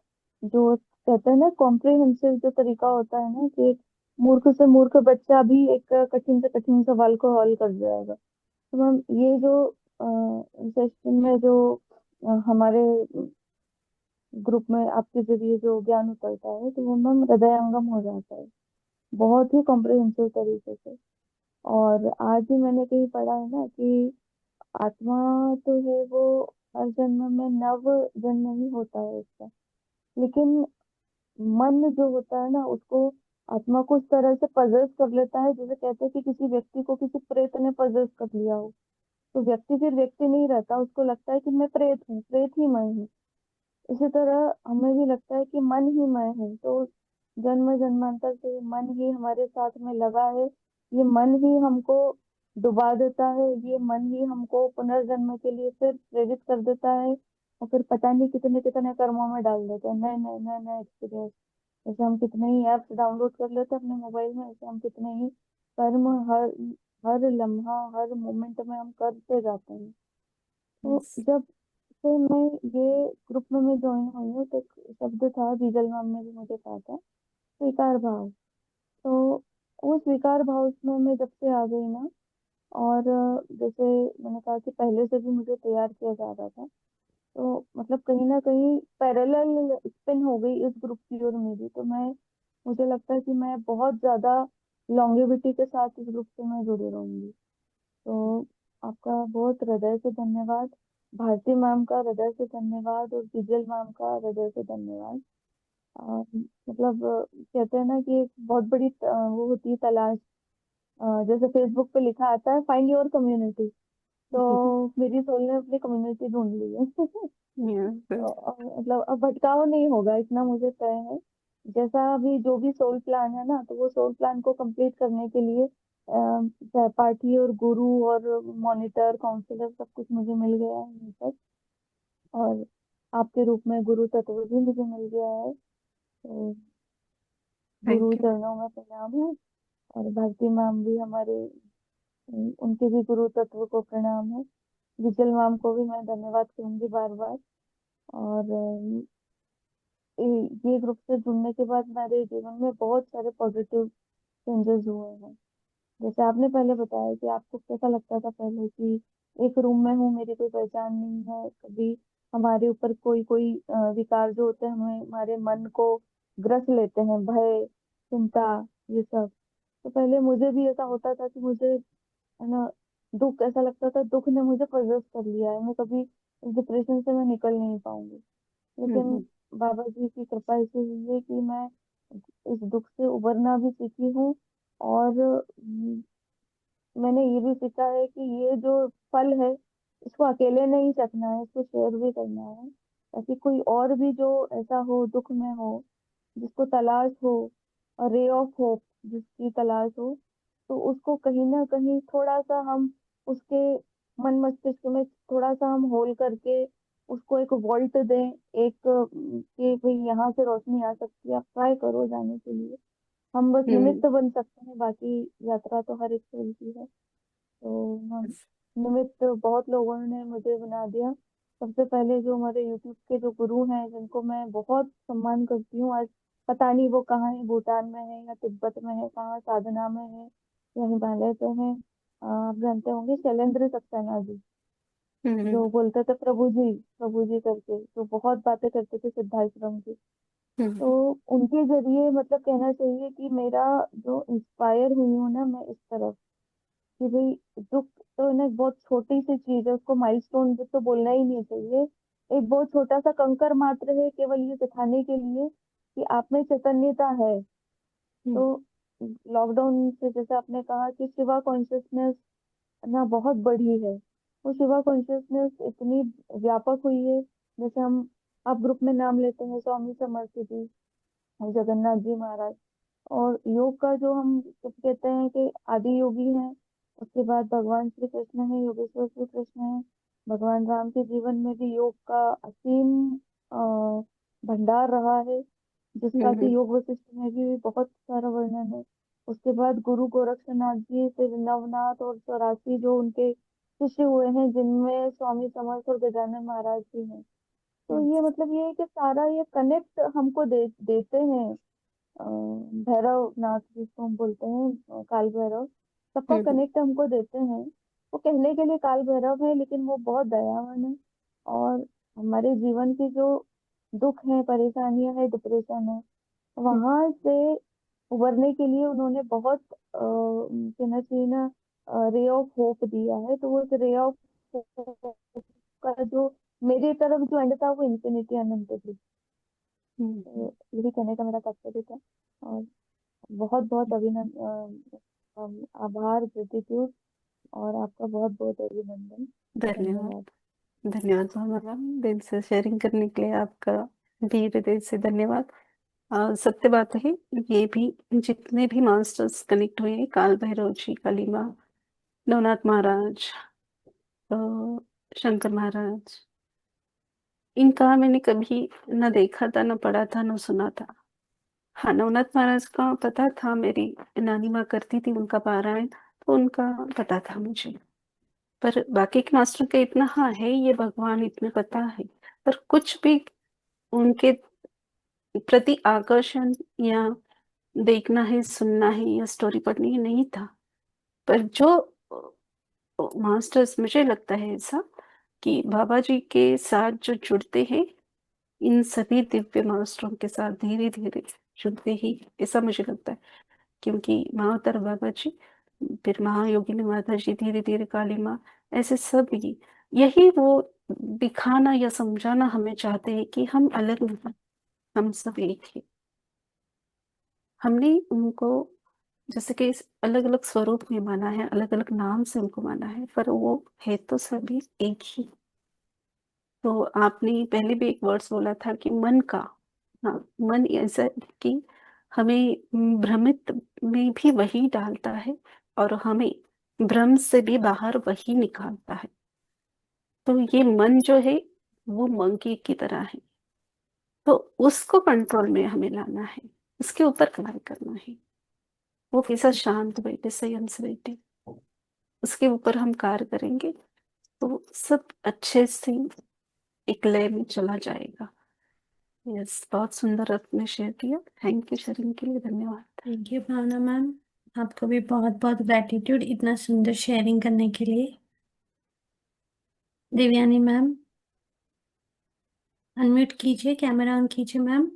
Speaker 8: जो कहते हैं ना कॉम्प्रिहेंसिव जो तरीका होता है ना, कि एक मूर्ख से मूर्ख बच्चा भी एक कठिन से कठिन सवाल को हल कर जाएगा। तो मैम ये जो सेशन में जो हमारे ग्रुप में आपके जरिए जो ज्ञान उतरता है, तो वो मैम हृदयंगम हो जाता है बहुत ही कॉम्प्रिहेंसिव तरीके से। और आज भी मैंने कहीं पढ़ा है ना कि आत्मा तो है वो हर जन्म में नव जन्म ही होता है उसका, लेकिन मन जो होता है ना उसको, आत्मा को उस तरह से पजेस कर लेता है, जैसे कहते हैं कि किसी व्यक्ति को किसी प्रेत ने पजेस कर लिया हो, तो व्यक्ति फिर व्यक्ति नहीं रहता, उसको लगता है कि मैं प्रेत हूँ, प्रेत ही मैं हूँ। इसी तरह हमें भी लगता है कि मन ही मैं हूँ, तो जन्म जन्मांतर से ये मन ही हमारे साथ में लगा है, ये मन ही हमको डुबा देता है, ये मन ही हमको पुनर्जन्म के लिए फिर प्रेरित कर देता है, और फिर पता नहीं कितने कितने कर्मों में डाल देता है, नए नए नए नए एक्सपीरियंस। जैसे हम कितने ही ऐप्स डाउनलोड कर लेते हैं अपने मोबाइल में, ऐसे हम कितने ही कर्म हर हर लम्हा हर मोमेंट में हम करते जाते हैं। तो जब से मैं ये ग्रुप में मैं ज्वाइन हुई हूँ, तो एक शब्द था, बीजल मैम ने भी मुझे कहा था, स्वीकार भाव। तो वो स्वीकार भाव में मैं जब से आ गई ना, और जैसे मैंने कहा कि पहले से भी मुझे तैयार किया जा रहा था, तो मतलब कहीं ना कहीं पैरेलल स्पिन हो गई इस ग्रुप की और मेरी। तो मैं, मुझे लगता है कि मैं बहुत ज्यादा लॉन्गेविटी के साथ इस ग्रुप से मैं जुड़ी रहूंगी। तो आपका बहुत हृदय से धन्यवाद, भारती मैम का हृदय से धन्यवाद, और बिजल मैम का हृदय से धन्यवाद। मतलब कहते हैं ना कि एक बहुत बड़ी वो होती है तलाश, जैसे फेसबुक पे लिखा आता है फाइंड योर कम्युनिटी, तो मेरी सोल ने अपनी कम्युनिटी ढूंढ ली है। मतलब अब भटकाव नहीं होगा, इतना मुझे तय है। जैसा भी जो भी सोल प्लान है ना, तो वो सोल प्लान को कंप्लीट करने के लिए सहपाठी और गुरु और मॉनिटर काउंसलर सब कुछ मुझे मिल गया है यहीं पर। और आपके रूप में गुरु तत्व भी मुझे मिल गया है, तो गुरु
Speaker 5: थैंक यू।
Speaker 8: चरणों में प्रणाम है। और भारती मैम भी हमारे, उनके भी गुरु तत्व को प्रणाम है। विजल मैम को भी मैं धन्यवाद करूंगी बार बार। और ये ग्रुप से जुड़ने के बाद मेरे जीवन में बहुत सारे पॉजिटिव चेंजेस हुए हैं। जैसे आपने पहले बताया कि आपको कैसा लगता था पहले कि एक रूम में हूँ, मेरी कोई पहचान नहीं है, कभी हमारे ऊपर कोई कोई विकार जो होते हैं हमें हमारे मन को ग्रस लेते हैं, भय, चिंता, ये सब। तो पहले मुझे भी ऐसा होता था कि मुझे, है ना, दुख, ऐसा लगता था दुख ने मुझे पजेस कर लिया है, मैं कभी इस डिप्रेशन से मैं निकल नहीं पाऊंगी। लेकिन
Speaker 5: हम्म।
Speaker 8: बाबा जी की कृपा ऐसी हुई है कि मैं इस दुख से उबरना भी सीखी हूँ। और मैंने ये भी सीखा है कि ये जो फल है, इसको अकेले नहीं चखना है, इसको शेयर भी करना है, ताकि कोई और भी जो ऐसा हो, दुख में हो, जिसको तलाश हो, रे ऑफ होप जिसकी तलाश हो, तो उसको कहीं ना कहीं थोड़ा सा हम उसके मन मस्तिष्क में थोड़ा सा हम होल करके उसको एक वॉल्ट दें, एक कि भाई यहाँ से रोशनी आ सकती है, आप ट्राई करो जाने के लिए। हम बस
Speaker 5: हम्म।
Speaker 8: निमित्त बन सकते हैं, बाकी यात्रा तो हर एक सोल की है। तो हम निमित्त बहुत लोगों ने मुझे बना दिया। सबसे पहले जो हमारे यूट्यूब के जो गुरु हैं, जिनको मैं बहुत सम्मान करती हूँ, आज पता नहीं वो कहाँ है, भूटान में है या तिब्बत में है, कहाँ साधना में है या हिमालय पे है। आप जानते होंगे शैलेंद्र सक्सेना जी,
Speaker 5: हम्म।
Speaker 8: जो बोलते थे प्रभु जी करके, जो बहुत बातें करते थे सिद्धाश्रम की। तो
Speaker 5: हम्म।
Speaker 8: उनके जरिए मतलब कहना चाहिए कि मेरा जो इंस्पायर हुई हूँ ना मैं इस तरफ, कि भाई दुख तो ना एक बहुत छोटी सी चीज है, उसको माइलस्टोन तो बोलना ही नहीं चाहिए। एक बहुत छोटा सा कंकर मात्र है, केवल ये सिखाने के लिए कि आप में चैतन्यता है।
Speaker 5: हम्म।
Speaker 8: तो लॉकडाउन से जैसे आपने कहा कि शिवा कॉन्शियसनेस ना बहुत बढ़ी है, वो शिवा कॉन्शियसनेस इतनी व्यापक हुई है। जैसे हम, आप ग्रुप में नाम लेते हैं स्वामी समर्थ जी, जगन्नाथ जी महाराज, और योग का जो हम जब कहते हैं कि आदि योगी हैं, उसके बाद भगवान श्री कृष्ण है, योगेश्वर श्री कृष्ण है। भगवान राम के जीवन में भी योग का असीम भंडार रहा है, जिसका
Speaker 5: हम्म।
Speaker 8: कि योग वशिष्ठ में भी बहुत सारा वर्णन है। उसके बाद गुरु गोरक्षनाथ जी, फिर नवनाथ और चौरासी जो उनके शिष्य हुए हैं जिनमें स्वामी समर्थ और गजानन महाराज भी हैं। तो ये मतलब ये है कि सारा ये कनेक्ट हमको देते हैं। भैरव नाथ जिसको हम बोलते हैं, काल भैरव, सबका कनेक्ट हमको देते हैं। वो कहने के लिए काल भैरव है, लेकिन वो बहुत दयावान है। और हमारे जीवन की जो दुख है, परेशानियां है, डिप्रेशन है, वहां से उबरने के लिए उन्होंने बहुत कहना चाहिए ना, रे ऑफ होप दिया है। तो वो रे ऑफ होप का जो मेरी तरफ जो एंड था, वो इन्फिनिटी अनंत थी। तो यही कहने का मेरा तात्पर्य था। और बहुत बहुत अभिनंदन, आभार, ग्रेटिट्यूड, और आपका बहुत बहुत अभिनंदन।
Speaker 5: धन्यवाद।
Speaker 8: धन्यवाद।
Speaker 5: धन्यवाद भावना मैम, दिल से शेयरिंग करने के लिए आपका भी हृदय से धन्यवाद। सत्य बात है, ये भी जितने भी मास्टर्स कनेक्ट हुए हैं, काल भैरव जी, काली माँ, नवनाथ महाराज, शंकर महाराज, इनका मैंने कभी न देखा था, न पढ़ा था, न सुना था। हाँ, नवनाथ महाराज का पता था, मेरी नानी माँ करती थी उनका पारायण, तो उनका पता था मुझे। पर बाकी के मास्टर का इतना हाँ है, ये भगवान इतने पता है, पर कुछ भी उनके प्रति आकर्षण या देखना है, सुनना है या स्टोरी पढ़नी है नहीं था। पर जो मास्टर्स, मुझे लगता है ऐसा कि बाबा जी के साथ जो जुड़ते हैं, इन सभी दिव्य मास्टरों के साथ धीरे धीरे जुड़ते ही, ऐसा मुझे लगता है। क्योंकि महाअवतार बाबा जी, फिर महायोगिनी माता जी, धीरे धीरे काली माँ, ऐसे सब ही यही वो दिखाना या समझाना हमें चाहते हैं कि हम अलग नहीं, हम सब एक ही। हमने उनको जैसे कि अलग अलग स्वरूप में माना है, अलग अलग नाम से उनको माना है, पर वो है तो सभी एक ही। तो आपने पहले भी एक वर्ड्स बोला था कि मन का, हाँ, मन ऐसा कि हमें भ्रमित में भी वही डालता है और हमें भ्रम से भी बाहर वही निकालता है। तो ये मन जो है वो मंकी की तरह है, तो उसको कंट्रोल में हमें लाना है, उसके ऊपर कार्य करना है। वो कैसा शांत बैठे, संयम से बैठे, उसके ऊपर हम कार्य करेंगे तो सब अच्छे से एक लय में चला जाएगा। यस, बहुत सुंदर आपने शेयर किया। थैंक यू शेयरिंग के लिए, धन्यवाद।
Speaker 3: थैंक यू भावना मैम, आपको भी बहुत बहुत ग्रेटिट्यूड इतना सुंदर शेयरिंग करने के लिए। देवयानी मैम, अनम्यूट कीजिए, कैमरा ऑन कीजिए मैम।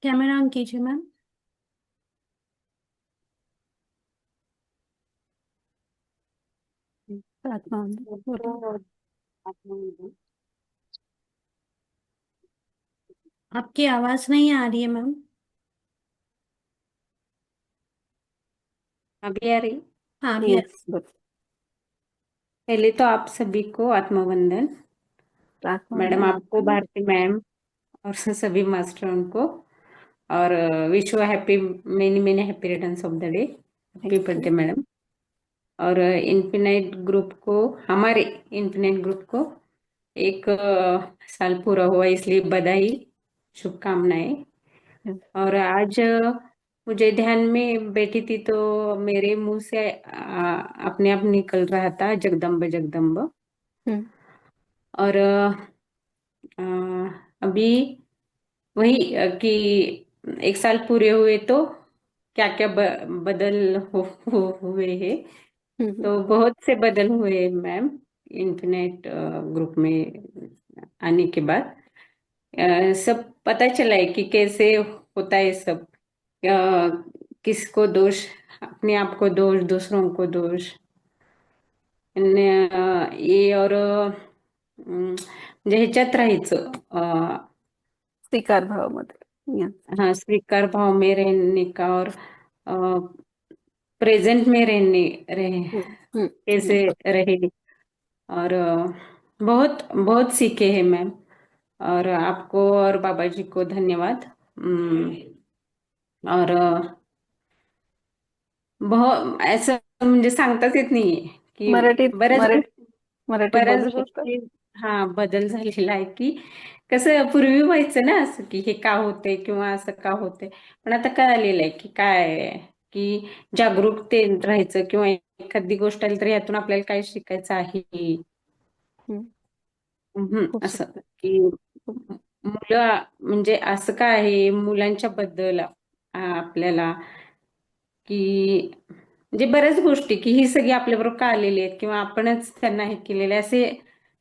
Speaker 3: कैमरा ऑन कीजिए मैम।
Speaker 5: आत्मा बोलो।
Speaker 3: आपकी आवाज नहीं आ रही है मैम।
Speaker 9: अभी आ रही?
Speaker 3: हाँ, अभी आ
Speaker 5: यस, बोलो।
Speaker 9: पहले तो आप सभी को आत्मवंदन। मैडम आपको, भारती मैम और सभी मास्टरों को, और wish you happy, many many happy returns of the day. Happy birthday madam. और इन्फिनाइट ग्रुप को, हमारे इन्फिनाइट ग्रुप को 1 साल पूरा हुआ, इसलिए बधाई, शुभकामनाएं। और आज मुझे ध्यान में बैठी थी तो मेरे मुंह से अपने आप निकल रहा था जगदम्ब जगदम्ब। और अभी वही कि 1 साल पूरे हुए तो क्या क्या बदल हुए हैं। तो बहुत से बदल हुए मैम, इन्फिनेट ग्रुप में आने के बाद सब पता चला है कि कैसे होता है सब। किसको दोष, अपने आप को दोष, दूसरों को दोष, ये और म्हणजे ह्याच्यात राहायचं,
Speaker 5: स्वीकार भाव मध्ये।
Speaker 9: हाँ, स्वीकार भाव में रहने का, और प्रेजेंट में कैसे रहे। और बहुत बहुत सीखे हैं मैम, और आपको और बाबा जी को धन्यवाद। और बहुत ऐसा म्हणजे सांगताच येत नाहीये की
Speaker 5: मराठी
Speaker 9: बऱ्याच
Speaker 5: मराठी
Speaker 9: गोष्टी
Speaker 5: मराठीत
Speaker 9: बऱ्याच
Speaker 5: बोलू शकता?
Speaker 9: गोष्टी बदल झालेला आहे की कसं पूर्वी व्हायचं ना असं की हे का होतंय किंवा असं का होतंय, पण आता कळालेलं आहे की काय आहे, की जागरूकते राहायचं किंवा एखादी गोष्ट आली तर यातून आपल्याला काय शिकायचं आहे.
Speaker 5: हम्म, खूप
Speaker 9: असं
Speaker 5: सुंदर.
Speaker 9: की मुलं म्हणजे असं काय आहे मुलांच्या बद्दल आपल्याला की म्हणजे बऱ्याच गोष्टी की ही सगळी आपल्याबरोबर का आलेली आहेत किंवा आपणच त्यांना हे केलेले असे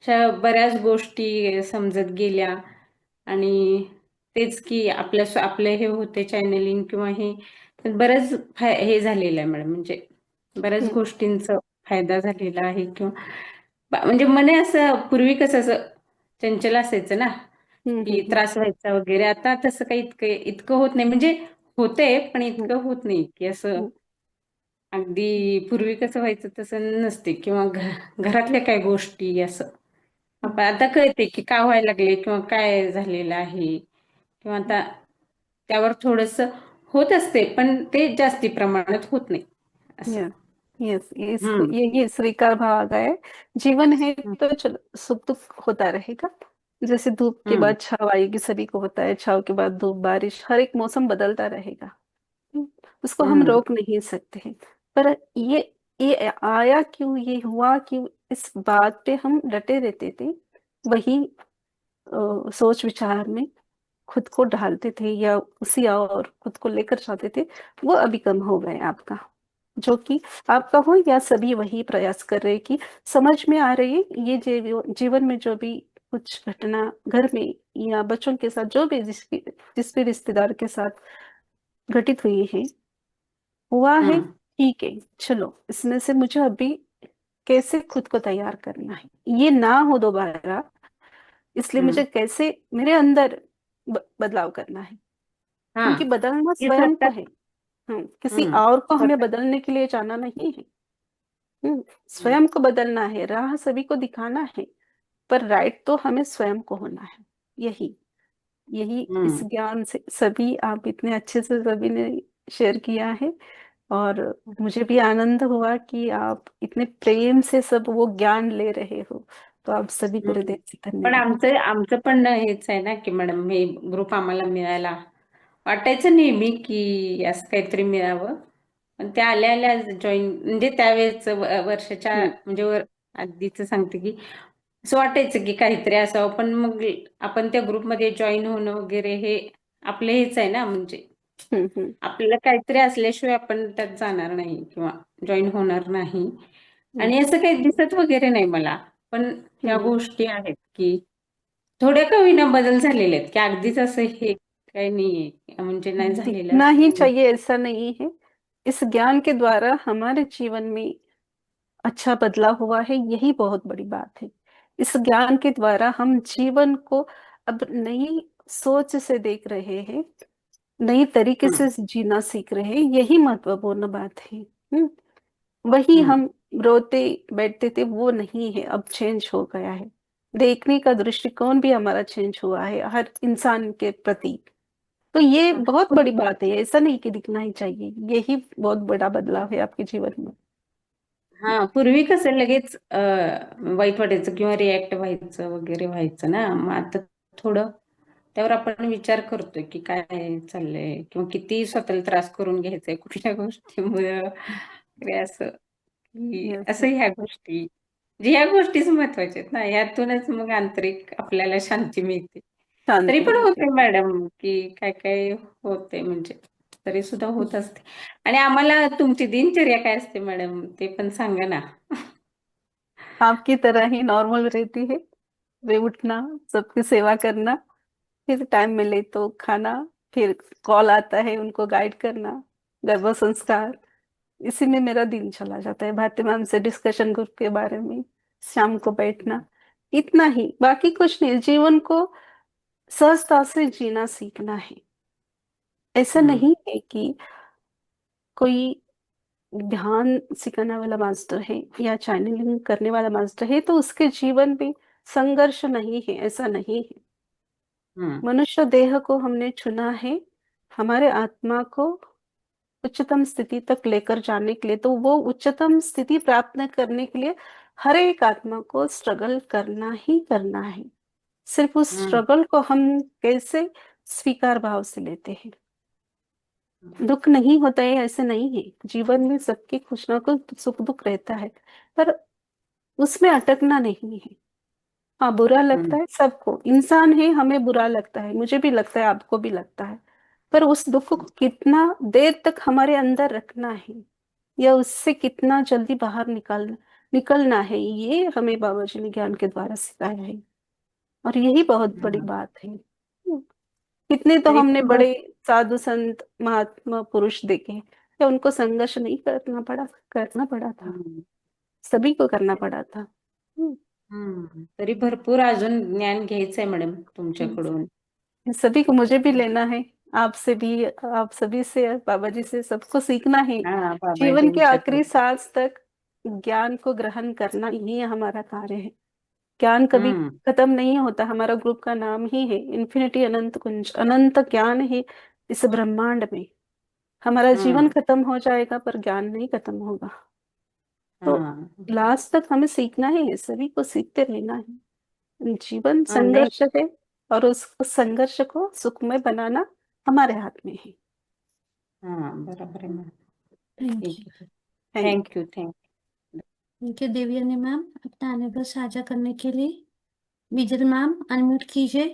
Speaker 9: अशा बऱ्याच गोष्टी समजत गेल्या. आणि तेच की आपले हे होते चॅनलिंग किंवा हे बरंच हे झालेलं आहे मॅडम, म्हणजे बऱ्याच
Speaker 5: हम्म,
Speaker 9: गोष्टींचा फायदा झालेला आहे किंवा म्हणजे मने असं पूर्वी कसं असं चंचल असायचं ना
Speaker 5: हम्म,
Speaker 9: की
Speaker 5: हम्म,
Speaker 9: त्रास व्हायचा वगैरे, आता तसं काही इतकं होत नाही, म्हणजे होतंय पण
Speaker 5: हम्म,
Speaker 9: इतकं होत नाही की असं
Speaker 5: हम्म,
Speaker 9: अगदी पूर्वी कसं व्हायचं तसं नसते किंवा घरातल्या काय गोष्टी असं आपण आता कळते की का व्हायला लागले किंवा काय झालेलं आहे किंवा आता त्यावर थोडस होत असते पण ते जास्ती प्रमाणात होत नाही असं.
Speaker 5: यस यस,
Speaker 9: हम्म
Speaker 5: ये स्वीकार भाव आ गया है। जीवन है
Speaker 9: हम्म
Speaker 5: तो चलो सुख दुख होता रहेगा। जैसे धूप के
Speaker 9: हम्म
Speaker 5: बाद छाव आएगी, सभी को होता है, छाव के बाद धूप, बारिश, हर एक मौसम बदलता रहेगा। हम्म, उसको हम
Speaker 9: हम्म
Speaker 5: रोक नहीं सकते हैं। पर ये आया क्यों, ये हुआ क्यों, इस बात पे हम डटे रहते थे। वही सोच विचार में खुद को ढालते थे या उसी और खुद को लेकर जाते थे, वो अभी कम हो गए आपका। जो कि आपका हो या सभी वही प्रयास कर रहे हैं कि समझ में आ रही है ये जीवन में जो भी कुछ घटना घर में या बच्चों के साथ जो भी जिस भी रिश्तेदार के साथ घटित हुई है, हुआ है,
Speaker 9: हम्म
Speaker 5: ठीक है, चलो इसमें से मुझे अभी कैसे खुद को तैयार करना है, ये ना हो दोबारा, इसलिए मुझे
Speaker 9: हम्म
Speaker 5: कैसे मेरे अंदर बदलाव करना है।
Speaker 9: हाँ
Speaker 5: क्योंकि बदलना
Speaker 9: ये
Speaker 5: स्वयं को
Speaker 9: स्वतः
Speaker 5: है। किसी और को हमें
Speaker 9: स्वतः
Speaker 5: बदलने के लिए जाना नहीं है।
Speaker 9: हम्म
Speaker 5: स्वयं को बदलना है, राह सभी को दिखाना है, पर राइट तो हमें स्वयं को होना है। यही यही इस
Speaker 9: हम्म
Speaker 5: ज्ञान से सभी आप इतने अच्छे से सभी ने शेयर किया है। और मुझे भी आनंद हुआ कि आप इतने प्रेम से सब वो ज्ञान ले रहे हो। तो आप सभी को
Speaker 9: हम्म.
Speaker 5: हृदय से
Speaker 9: पण
Speaker 5: धन्यवाद।
Speaker 9: आमचं पण हेच आहे ना की मॅडम हे ग्रुप आम्हाला मिळाला, वाटायचं नेहमी की असं काहीतरी मिळावं, पण त्या आल्या आल्या जॉईन म्हणजे त्यावेळेच वर्षाच्या
Speaker 5: हम्म,
Speaker 9: म्हणजे आधीच सांगते की असं वाटायचं की काहीतरी असावं, पण मग आपण त्या ग्रुपमध्ये जॉईन होणं वगैरे हे आपलं हेच आहे ना, म्हणजे
Speaker 5: हम्म, हम्म,
Speaker 9: आपल्याला काहीतरी असल्याशिवाय आपण त्यात जाणार नाही किंवा जॉईन होणार नाही.
Speaker 5: हम्म,
Speaker 9: आणि असं काही दिसत वगैरे नाही मला, पण ह्या
Speaker 5: हम्म,
Speaker 9: गोष्टी आहेत की थोड्या का होईना बदल झालेले आहेत की अगदीच असं हे काही नाहीये म्हणजे नाही झालेलं
Speaker 5: दिखना
Speaker 9: असं
Speaker 5: ही
Speaker 9: काही.
Speaker 5: चाहिए ऐसा नहीं है। इस ज्ञान के द्वारा हमारे जीवन में अच्छा बदलाव हुआ है, यही बहुत बड़ी बात है। इस ज्ञान के द्वारा हम जीवन को अब नई सोच से देख रहे हैं, नई तरीके
Speaker 9: हम्म
Speaker 5: से जीना सीख रहे हैं, यही महत्वपूर्ण बात है। वही
Speaker 9: हम्म
Speaker 5: हम रोते बैठते थे वो नहीं है, अब चेंज हो गया है। देखने का दृष्टिकोण भी हमारा चेंज हुआ है हर इंसान के प्रति। तो ये बहुत बड़ी बात है, ऐसा नहीं कि दिखना ही चाहिए, यही बहुत बड़ा बदलाव है आपके जीवन में।
Speaker 9: हा पूर्वी कसं लगेच वाईट वाटायचं किंवा रिॲक्ट व्हायचं वगैरे व्हायचं ना, मग आता थोडं त्यावर आपण विचार करतोय की काय चाललंय किंवा किती स्वतःला त्रास करून घ्यायचंय कुठल्या गोष्टीमुळे वगैरे असं की
Speaker 5: यस
Speaker 9: असं ह्या गोष्टी म्हणजे ह्या गोष्टीच महत्वाच्या आहेत ना, ह्यातूनच मग आंतरिक आपल्याला शांती मिळते. तरी
Speaker 5: शांति
Speaker 9: पण
Speaker 5: मिलती
Speaker 9: होते मॅडम की काय काय होते म्हणजे तरी सुद्धा होत असते. आणि आम्हाला तुमची दिनचर्या काय असते मॅडम ते पण सांगा ना.
Speaker 5: आपकी तरह ही नॉर्मल रहती है। वे उठना, सबकी सेवा करना, फिर टाइम मिले तो खाना, फिर कॉल आता है उनको गाइड करना, गर्भ संस्कार, इसी में मेरा दिन चला जाता है। भारती मैम से डिस्कशन ग्रुप के बारे में शाम को बैठना, इतना ही, बाकी कुछ नहीं। जीवन को सहजता से जीना सीखना है। ऐसा
Speaker 9: हम्म
Speaker 5: नहीं है कि कोई ध्यान सिखाने वाला मास्टर है या चैनलिंग करने वाला मास्टर है तो उसके जीवन में संघर्ष नहीं है, ऐसा नहीं है।
Speaker 9: हम्म
Speaker 5: मनुष्य देह को हमने चुना है हमारे आत्मा को उच्चतम स्थिति तक लेकर जाने के लिए, तो वो उच्चतम स्थिति प्राप्त करने के लिए हर एक आत्मा को स्ट्रगल करना ही करना है। सिर्फ उस स्ट्रगल को हम कैसे स्वीकार भाव से लेते हैं। दुख नहीं होता है ऐसे नहीं है, जीवन में सबके कुछ ना कुछ सुख दुख रहता है, पर उसमें अटकना नहीं है। हाँ, बुरा लगता है सबको, इंसान है, हमें बुरा लगता है, मुझे भी लगता है, आपको भी लगता है, पर उस दुख को कितना देर तक हमारे अंदर रखना है या उससे कितना जल्दी बाहर निकलना है, ये हमें बाबा जी ने ज्ञान के द्वारा सिखाया है। और यही बहुत बड़ी बात है। कितने तो हमने बड़े साधु संत महात्मा पुरुष देखे हैं, या उनको संघर्ष नहीं करना पड़ा था, सभी को करना पड़ा था।
Speaker 9: तरी भरपूर अजून ज्ञान घ्यायचंय मॅडम तुमच्याकडून.
Speaker 5: सभी को, मुझे भी लेना है, आपसे भी, आप सभी से, बाबा जी से, सबको सीखना है। जीवन के आखिरी सांस तक ज्ञान को ग्रहण करना ही हमारा कार्य है। ज्ञान कभी खत्म नहीं होता। हमारा ग्रुप का नाम ही है इन्फिनिटी, अनंत कुंज, अनंत ज्ञान है इस ब्रह्मांड में। हमारा जीवन खत्म हो जाएगा पर ज्ञान नहीं खत्म होगा। तो लास्ट तक हमें सीखना है, सभी को सीखते रहना है। जीवन संघर्ष है और उस संघर्ष को सुखमय बनाना हमारे हाथ में है।
Speaker 9: बरोबर आहे मॅम.
Speaker 3: Thank you.
Speaker 9: ठीक है, thank you.
Speaker 3: Thank you Devyani ma'am, अपना अनुभव साझा करने के लिए। बिजल मैम अनम्यूट कीजिए,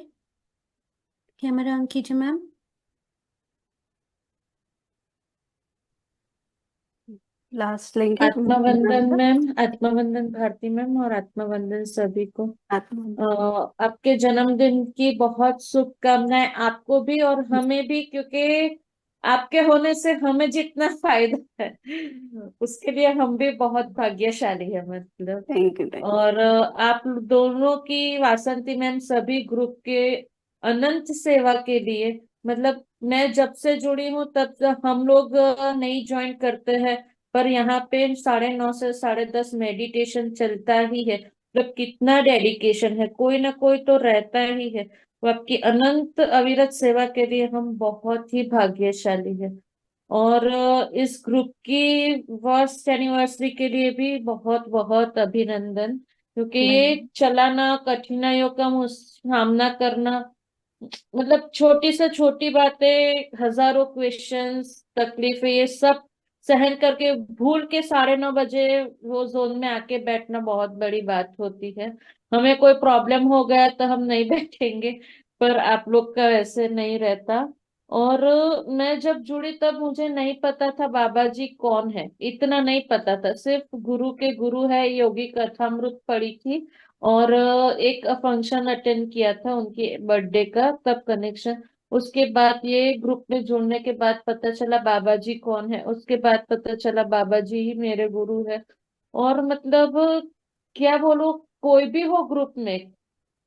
Speaker 3: कैमरा ऑन कीजिए मैम।
Speaker 5: लास्ट लेंगे।
Speaker 10: आत्मवंदन मैम, आत्मवंदन भारती मैम और आत्मवंदन सभी को। आपके जन्मदिन की बहुत शुभकामनाएं आपको भी और हमें भी, क्योंकि आपके होने से हमें जितना फायदा है उसके लिए हम भी बहुत भाग्यशाली है मतलब।
Speaker 5: Thank you.
Speaker 10: और आप दोनों की, वासंती मैम, सभी ग्रुप के अनंत सेवा के लिए, मतलब मैं जब से जुड़ी हूँ तब से हम लोग नहीं ज्वाइन करते हैं, पर यहाँ पे 9:30 से 10:30 मेडिटेशन चलता ही है। मतलब कितना डेडिकेशन है, कोई ना कोई तो रहता ही है। वो आपकी अनंत अविरत सेवा के लिए हम बहुत ही भाग्यशाली है। और इस ग्रुप की फर्स्ट एनिवर्सरी के लिए भी बहुत बहुत अभिनंदन, क्योंकि ये चलाना, कठिनाइयों का सामना करना, मतलब छोटी से छोटी बातें, हजारों क्वेश्चंस, तकलीफें, ये सब सहन करके भूल के 9:30 बजे वो जोन में आके बैठना बहुत बड़ी बात होती है। हमें कोई प्रॉब्लम हो गया तो हम नहीं बैठेंगे, पर आप लोग का वैसे नहीं रहता। और मैं जब जुड़ी तब मुझे नहीं पता था बाबा जी कौन है, इतना नहीं पता था। सिर्फ गुरु के गुरु है, योगी कथामृत पढ़ी थी और एक फंक्शन अटेंड किया था उनकी बर्थडे का, तब कनेक्शन। उसके बाद ये ग्रुप में जुड़ने के बाद पता चला बाबा जी कौन है, उसके बाद पता चला बाबा जी ही मेरे गुरु है। और मतलब क्या बोलूं, कोई भी हो ग्रुप में,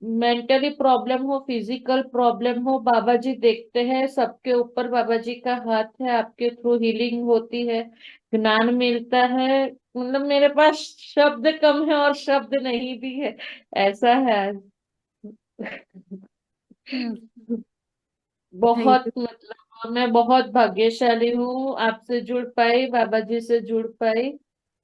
Speaker 10: मेंटली प्रॉब्लम हो, फिजिकल प्रॉब्लम हो, बाबा जी देखते हैं सबके ऊपर। बाबा जी का हाथ है, आपके थ्रू हीलिंग होती है, ज्ञान मिलता है। मतलब मेरे पास शब्द कम है और शब्द नहीं भी है, ऐसा है। बहुत मतलब मैं बहुत भाग्यशाली हूँ, आपसे जुड़ पाई, बाबा जी से जुड़ पाई।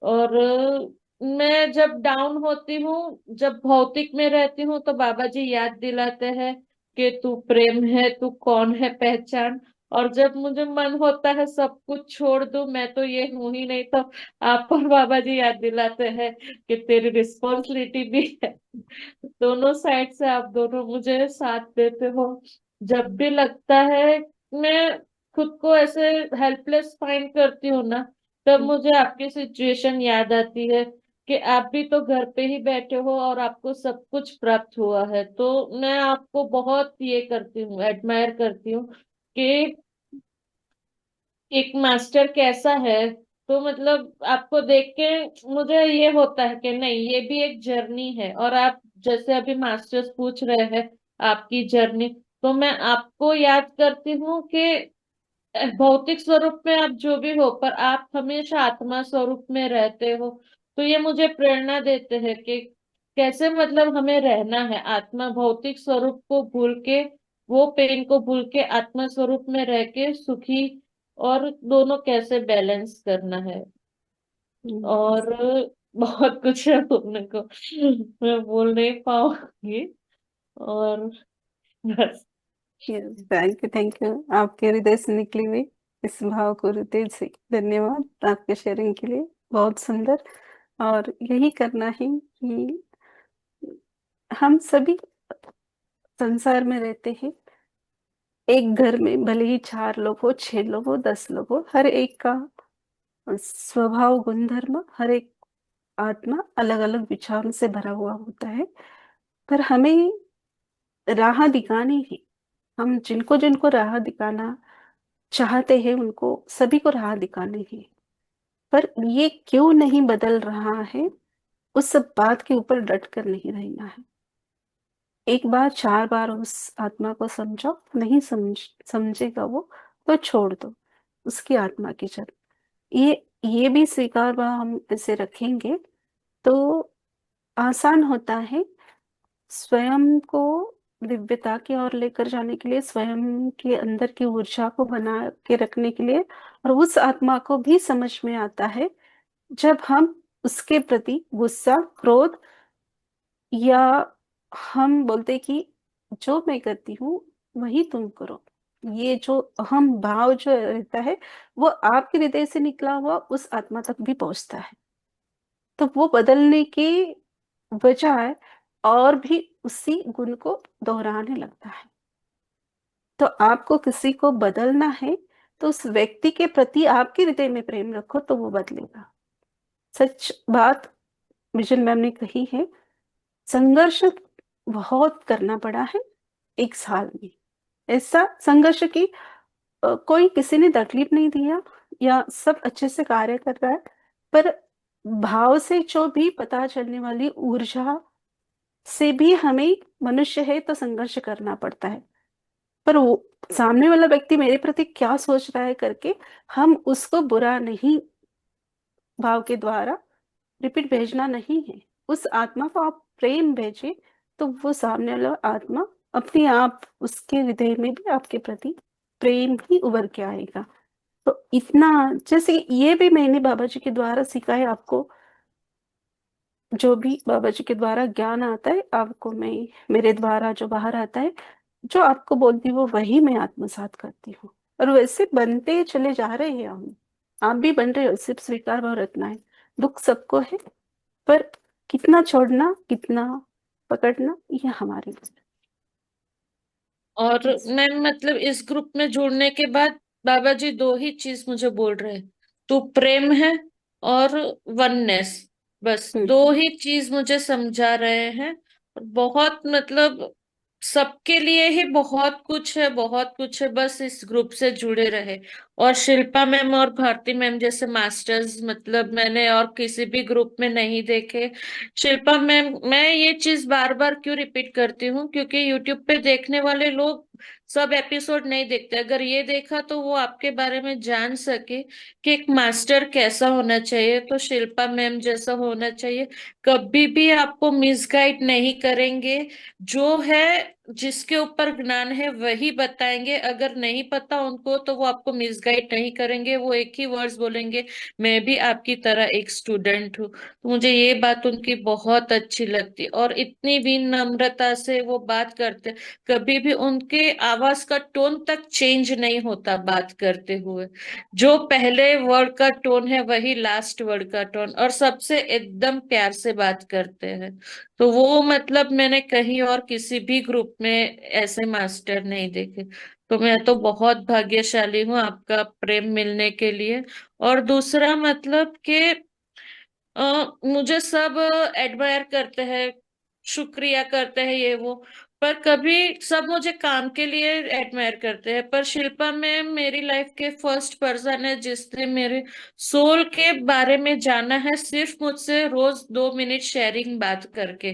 Speaker 10: और मैं जब डाउन होती हूँ, जब भौतिक में रहती हूँ, तो बाबा जी याद दिलाते हैं कि तू प्रेम है, तू कौन है पहचान। और जब मुझे मन होता है सब कुछ छोड़ दूं, मैं तो ये हूं ही नहीं, तो आप और बाबा जी याद दिलाते हैं कि तेरी रिस्पॉन्सिबिलिटी भी है। दोनों साइड से आप दोनों मुझे साथ देते हो। जब भी लगता है मैं खुद को ऐसे हेल्पलेस फाइंड करती हूँ ना, तब मुझे आपकी सिचुएशन याद आती है कि आप भी तो घर पे ही बैठे हो और आपको सब कुछ प्राप्त हुआ है। तो मैं आपको बहुत ये करती हूँ, एडमायर करती हूँ कि एक मास्टर कैसा है। तो मतलब आपको देख के मुझे ये होता है कि नहीं, ये भी एक जर्नी है। और आप जैसे अभी मास्टर्स पूछ रहे हैं आपकी जर्नी, तो मैं आपको याद करती हूँ कि भौतिक स्वरूप में आप जो भी हो, पर आप हमेशा आत्मा स्वरूप में रहते हो। तो ये मुझे प्रेरणा देते हैं कि कैसे मतलब हमें रहना है, आत्मा भौतिक स्वरूप को भूल के, वो पेन को भूल के आत्मा स्वरूप में रह के सुखी और दोनों कैसे बैलेंस करना है। और बहुत कुछ है बोलने को, मैं बोल नहीं पाऊंगी। और बस।
Speaker 5: थैंक यू आपके हृदय से निकली हुई इस भाव को हृदय से धन्यवाद आपके शेयरिंग के लिए, बहुत सुंदर। और यही करना है कि हम सभी संसार में रहते हैं, एक घर में भले ही 4 लोग हो, 6 लोग हो, 10 लोग हो, हर एक का स्वभाव गुणधर्म, हर एक आत्मा अलग अलग विचारों से भरा हुआ होता है। पर हमें राह दिखानी है, हम जिनको जिनको राह दिखाना चाहते हैं उनको सभी को राह दिखानी है। पर ये क्यों नहीं बदल रहा है, उस सब बात के ऊपर डट कर नहीं रहना है। एक बार 4 बार उस आत्मा को समझो, नहीं समझेगा वो तो छोड़ दो, उसकी आत्मा की चल। ये भी स्वीकार भाव हम ऐसे रखेंगे तो आसान होता है स्वयं को दिव्यता की ओर लेकर जाने के लिए, स्वयं के अंदर की ऊर्जा को बना के रखने के लिए। और उस आत्मा को भी समझ में आता है जब हम उसके प्रति गुस्सा, क्रोध, या हम बोलते कि जो मैं करती हूँ वही तुम करो, ये जो अहम भाव जो रहता है वो आपके हृदय से निकला हुआ उस आत्मा तक भी पहुंचता है। तो वो बदलने की बजाय और भी उसी गुण को दोहराने लगता है। तो आपको किसी को बदलना है तो उस व्यक्ति के प्रति आपके हृदय में प्रेम रखो तो वो बदलेगा। सच बात विजन मैम ने कही है, संघर्ष बहुत करना पड़ा है 1 साल में। ऐसा संघर्ष की कोई किसी ने तकलीफ नहीं दिया, या सब अच्छे से कार्य कर रहा है, पर भाव से जो भी पता चलने वाली ऊर्जा से भी हमें, मनुष्य है तो संघर्ष करना पड़ता है। पर वो सामने वाला व्यक्ति मेरे प्रति क्या सोच रहा है करके हम उसको बुरा नहीं भाव के द्वारा रिपीट भेजना नहीं है, उस आत्मा को आप प्रेम भेजे तो वो सामने वाला आत्मा अपने आप उसके हृदय में भी आपके प्रति प्रेम ही उभर के आएगा। तो इतना, जैसे ये भी मैंने बाबा जी के द्वारा सीखा है आपको, जो भी बाबा जी के द्वारा ज्ञान आता है आपको, मैं मेरे द्वारा जो बाहर आता है, जो आपको बोलती हूँ वही मैं आत्मसात करती हूँ। और वैसे बनते चले जा रहे हैं हम, आप भी बन रहे हो, सिर्फ स्वीकार भाव रखना है। दुख सबको है, पर कितना छोड़ना, कितना पकड़ना, ये हमारे ऊपर।
Speaker 10: और मैं मतलब इस ग्रुप में जुड़ने के बाद बाबा जी 2 ही चीज मुझे बोल रहे हैं, तू प्रेम है और वननेस, बस 2 ही चीज मुझे समझा रहे हैं। और बहुत मतलब सबके लिए ही बहुत कुछ है, बहुत कुछ है, बस इस ग्रुप से जुड़े रहे। और शिल्पा मैम और भारती मैम जैसे मास्टर्स मतलब मैंने और किसी भी ग्रुप में नहीं देखे। शिल्पा मैम, मैं ये चीज बार बार क्यों रिपीट करती हूँ, क्योंकि यूट्यूब पे देखने वाले लोग सब एपिसोड नहीं देखते। अगर ये देखा तो वो आपके बारे में जान सके कि एक मास्टर कैसा होना चाहिए, तो शिल्पा मैम जैसा होना चाहिए। कभी भी आपको मिसगाइड नहीं करेंगे, जो है जिसके ऊपर ज्ञान है वही बताएंगे। अगर नहीं पता उनको तो वो आपको मिसगाइड नहीं करेंगे, वो एक ही वर्ड्स बोलेंगे, मैं भी आपकी तरह एक स्टूडेंट हूँ। तो मुझे ये बात उनकी बहुत अच्छी लगती, और इतनी भी नम्रता से वो बात करते, कभी भी उनके आवाज का टोन तक चेंज नहीं होता बात करते हुए। जो पहले वर्ड का टोन है वही लास्ट वर्ड का टोन, और सबसे एकदम प्यार से बात करते हैं। तो वो मतलब मैंने कहीं और किसी भी ग्रुप में ऐसे मास्टर नहीं देखे। तो मैं तो बहुत भाग्यशाली हूँ आपका प्रेम मिलने के लिए। और दूसरा मतलब कि मुझे सब एडमायर करते हैं, शुक्रिया करते हैं ये वो, पर कभी सब मुझे काम के लिए एडमायर करते हैं। पर शिल्पा मैम मेरी लाइफ के फर्स्ट पर्सन है जिसने मेरे सोल के बारे में जाना है, सिर्फ मुझसे रोज 2 मिनट शेयरिंग बात करके।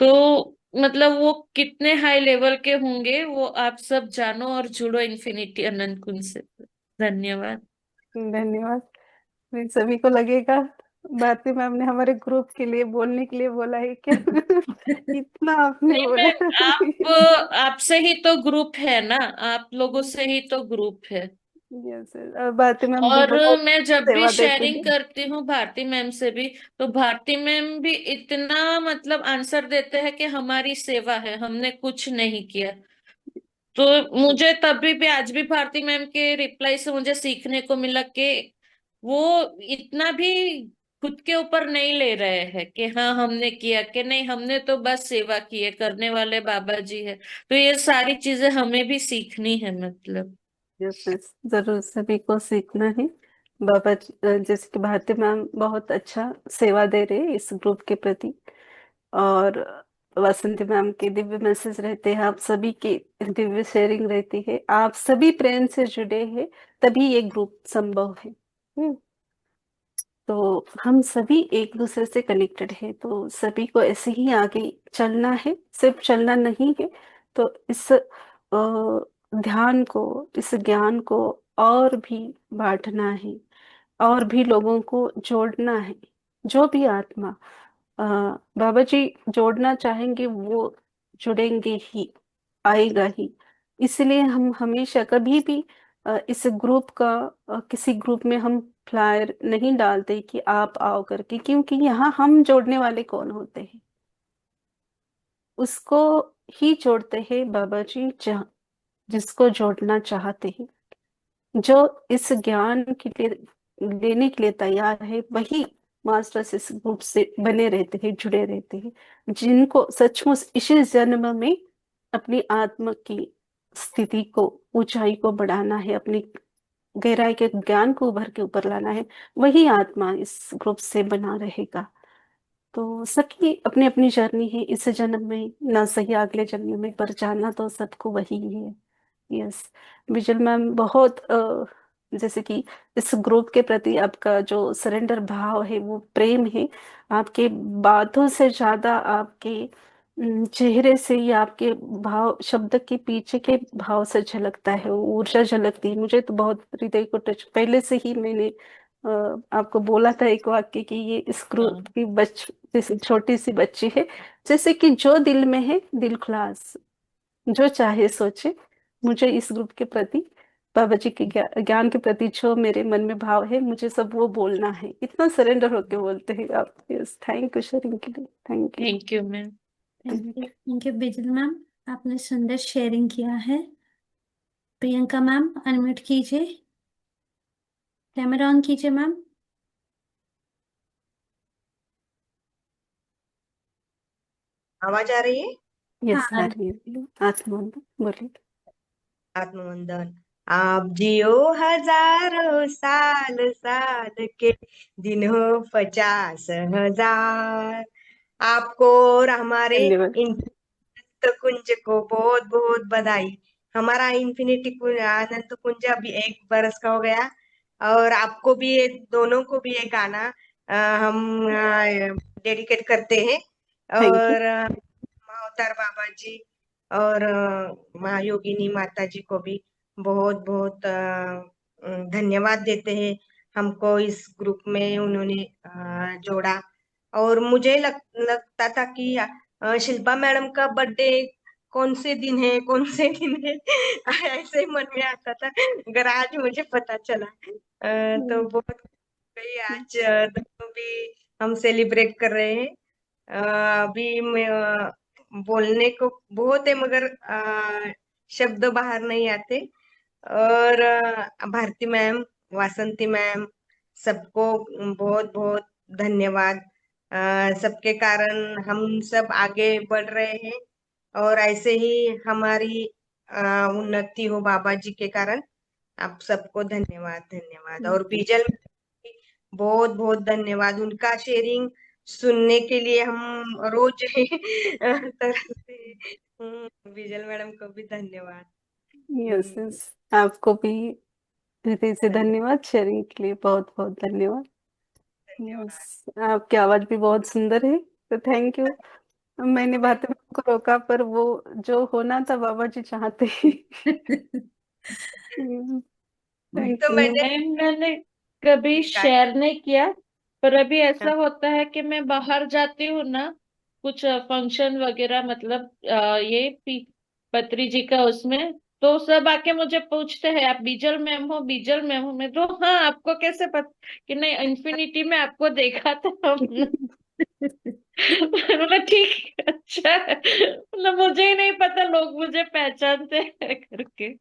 Speaker 10: तो मतलब वो कितने हाई लेवल के होंगे वो आप सब जानो और जुड़ो इन्फिनिटी अनंत कुंज से। धन्यवाद।
Speaker 5: धन्यवाद। मैं सभी को लगेगा भारती मैम ने हमारे ग्रुप के लिए बोलने के लिए बोला है क्या? इतना आपने
Speaker 10: नहीं
Speaker 5: बोला।
Speaker 10: मैं आप आपसे ही तो ग्रुप है ना, आप लोगों से ही तो ग्रुप है।
Speaker 5: यस सर, भारती मैम भी
Speaker 10: और
Speaker 5: बहुत
Speaker 10: मैं जब भी
Speaker 5: सेवा देते
Speaker 10: शेयरिंग
Speaker 5: हैं।
Speaker 10: करती हूँ भारती मैम से भी, तो भारती मैम भी इतना मतलब आंसर देते हैं कि हमारी सेवा है, हमने कुछ नहीं किया। तो मुझे तभी भी आज भी भारती मैम के रिप्लाई से मुझे सीखने को मिला कि वो इतना भी खुद के ऊपर नहीं ले रहे हैं कि हाँ हमने किया, कि नहीं हमने तो बस सेवा की है, करने वाले बाबा जी है। तो ये सारी चीजें हमें भी सीखनी है मतलब।
Speaker 5: यस यस, जरूर सभी को सीखना है। जैसे कि भारती मैम बहुत अच्छा सेवा दे रहे हैं इस ग्रुप के प्रति। और वासंती मैम के दिव्य मैसेज रहते हैं, आप सभी की दिव्य शेयरिंग रहती है, आप सभी प्रेम से जुड़े हैं, तभी ये ग्रुप संभव है। तो हम सभी एक दूसरे से कनेक्टेड है, तो सभी को ऐसे ही आगे चलना है, सिर्फ चलना नहीं है। तो इस ध्यान को, इस ज्ञान को और भी बांटना है, और भी लोगों को जोड़ना है। जो भी आत्मा अ, बाबा जी जोड़ना चाहेंगे वो जुड़ेंगे ही, आएगा ही। इसलिए हम हमेशा कभी भी इस ग्रुप का किसी ग्रुप में हम फ्लायर नहीं डालते कि आप आओ करके, क्योंकि यहाँ हम जोड़ने वाले कौन होते हैं? उसको ही जोड़ते हैं बाबा जी, जिसको जोड़ना चाहते हैं। जो इस ज्ञान के लिए लेने के लिए तैयार है, वही मास्टर्स इस ग्रुप से बने रहते हैं, जुड़े रहते हैं। जिनको सचमुच इसी जन्म में अपनी आत्मा की स्थिति को, ऊंचाई को बढ़ाना है, अपनी गहराई के ज्ञान को उभर के ऊपर लाना है, वही आत्मा इस ग्रुप से बना रहेगा। तो सबकी अपनी अपनी जर्नी है, इस जन्म में ना सही अगले जन्म में, पर जाना तो सबको वही है। यस, विजल मैम बहुत जैसे कि इस ग्रुप के प्रति आपका जो सरेंडर भाव है, वो प्रेम है, आपके बातों से ज्यादा आपके चेहरे से या आपके भाव, शब्द के पीछे के भाव से झलकता है, वो ऊर्जा झलकती है। मुझे तो बहुत हृदय को टच, पहले से ही मैंने आपको बोला था एक वाक्य कि ये इस
Speaker 10: हाँ।
Speaker 5: ग्रुप की जैसे छोटी सी बच्ची है, जैसे कि जो दिल में है दिल खुलास, जो चाहे सोचे। मुझे इस ग्रुप के प्रति, बाबा जी के ज्ञान के प्रति जो मेरे मन में भाव है, मुझे सब वो बोलना है। इतना सरेंडर होके बोलते हैं आप। यस, थैंक यू शेयरिंग के लिए, thank you.
Speaker 10: Thank you ma'am.
Speaker 3: Thank you Bijal ma'am, आपने सुंदर शेयरिंग किया है। प्रियंका मैम अनम्यूट कीजिए, कैमरा ऑन कीजिए मैम।
Speaker 11: आवाज आ रही है?
Speaker 5: यस,
Speaker 3: हाँ
Speaker 5: आ रही है। आत्मवंदन बोलिए।
Speaker 11: आत्मवंदन। आप जियो हजारों साल, साल के दिन हो 50,000। आपको और हमारे
Speaker 5: धन्यवाद।
Speaker 11: इन्फिनिटी कुंज को बहुत बहुत बधाई। हमारा इन्फिनिटी कुंज, अनंत कुंज अभी 1 बरस का हो गया। और आपको भी दोनों को भी ये गाना हम डेडिकेट करते हैं।
Speaker 5: Thank you.
Speaker 11: और अवतार बाबा जी और माँ योगिनी माता जी को भी बहुत बहुत धन्यवाद देते हैं। हमको इस ग्रुप में उन्होंने जोड़ा। और मुझे लगता था कि शिल्पा मैडम का बर्थडे कौन से दिन है, कौन से दिन है ऐसे ही मन में आता था। अगर आज मुझे पता चला तो बहुत भाई आज दोनों भी हम सेलिब्रेट कर रहे हैं। अभी मैं बोलने को बहुत है, मगर शब्द बाहर नहीं आते। और भारती मैम, वासंती मैम, सबको बहुत बहुत धन्यवाद। सबके कारण हम सब आगे बढ़ रहे हैं। और ऐसे ही हमारी उन्नति हो बाबा जी के कारण। आप सबको धन्यवाद, धन्यवाद। और बीजल बहुत बहुत धन्यवाद, उनका शेयरिंग सुनने के लिए हम रोज तरसते हैं। बीजल मैडम को भी धन्यवाद।
Speaker 5: यस यस, आपको भी हृदय से
Speaker 11: धन्यवाद,
Speaker 5: धन्यवाद, शेयरिंग के लिए बहुत बहुत धन्यवाद।
Speaker 11: धन्यवाद।
Speaker 5: यस, आपकी आवाज भी बहुत सुंदर है, तो थैंक यू। मैंने बातें को रोका, पर वो जो होना था बाबा जी चाहते ही। थैंक
Speaker 11: तो
Speaker 5: यू।
Speaker 11: मैंने
Speaker 10: मैंने कभी
Speaker 11: निकाल।
Speaker 10: शेयर नहीं किया, पर अभी
Speaker 11: हाँ,
Speaker 10: ऐसा होता है कि मैं बाहर जाती हूँ ना, कुछ फंक्शन वगैरह, मतलब ये पत्री जी का उसमें, तो सब आके मुझे पूछते हैं आप बीजल मैम हो, बीजल मैम हो। मैं तो हाँ, आपको कैसे पता कि नहीं, इन्फिनिटी में आपको देखा था हमने। मतलब ठीक है, अच्छा है। मतलब मुझे ही नहीं पता लोग मुझे पहचानते हैं करके।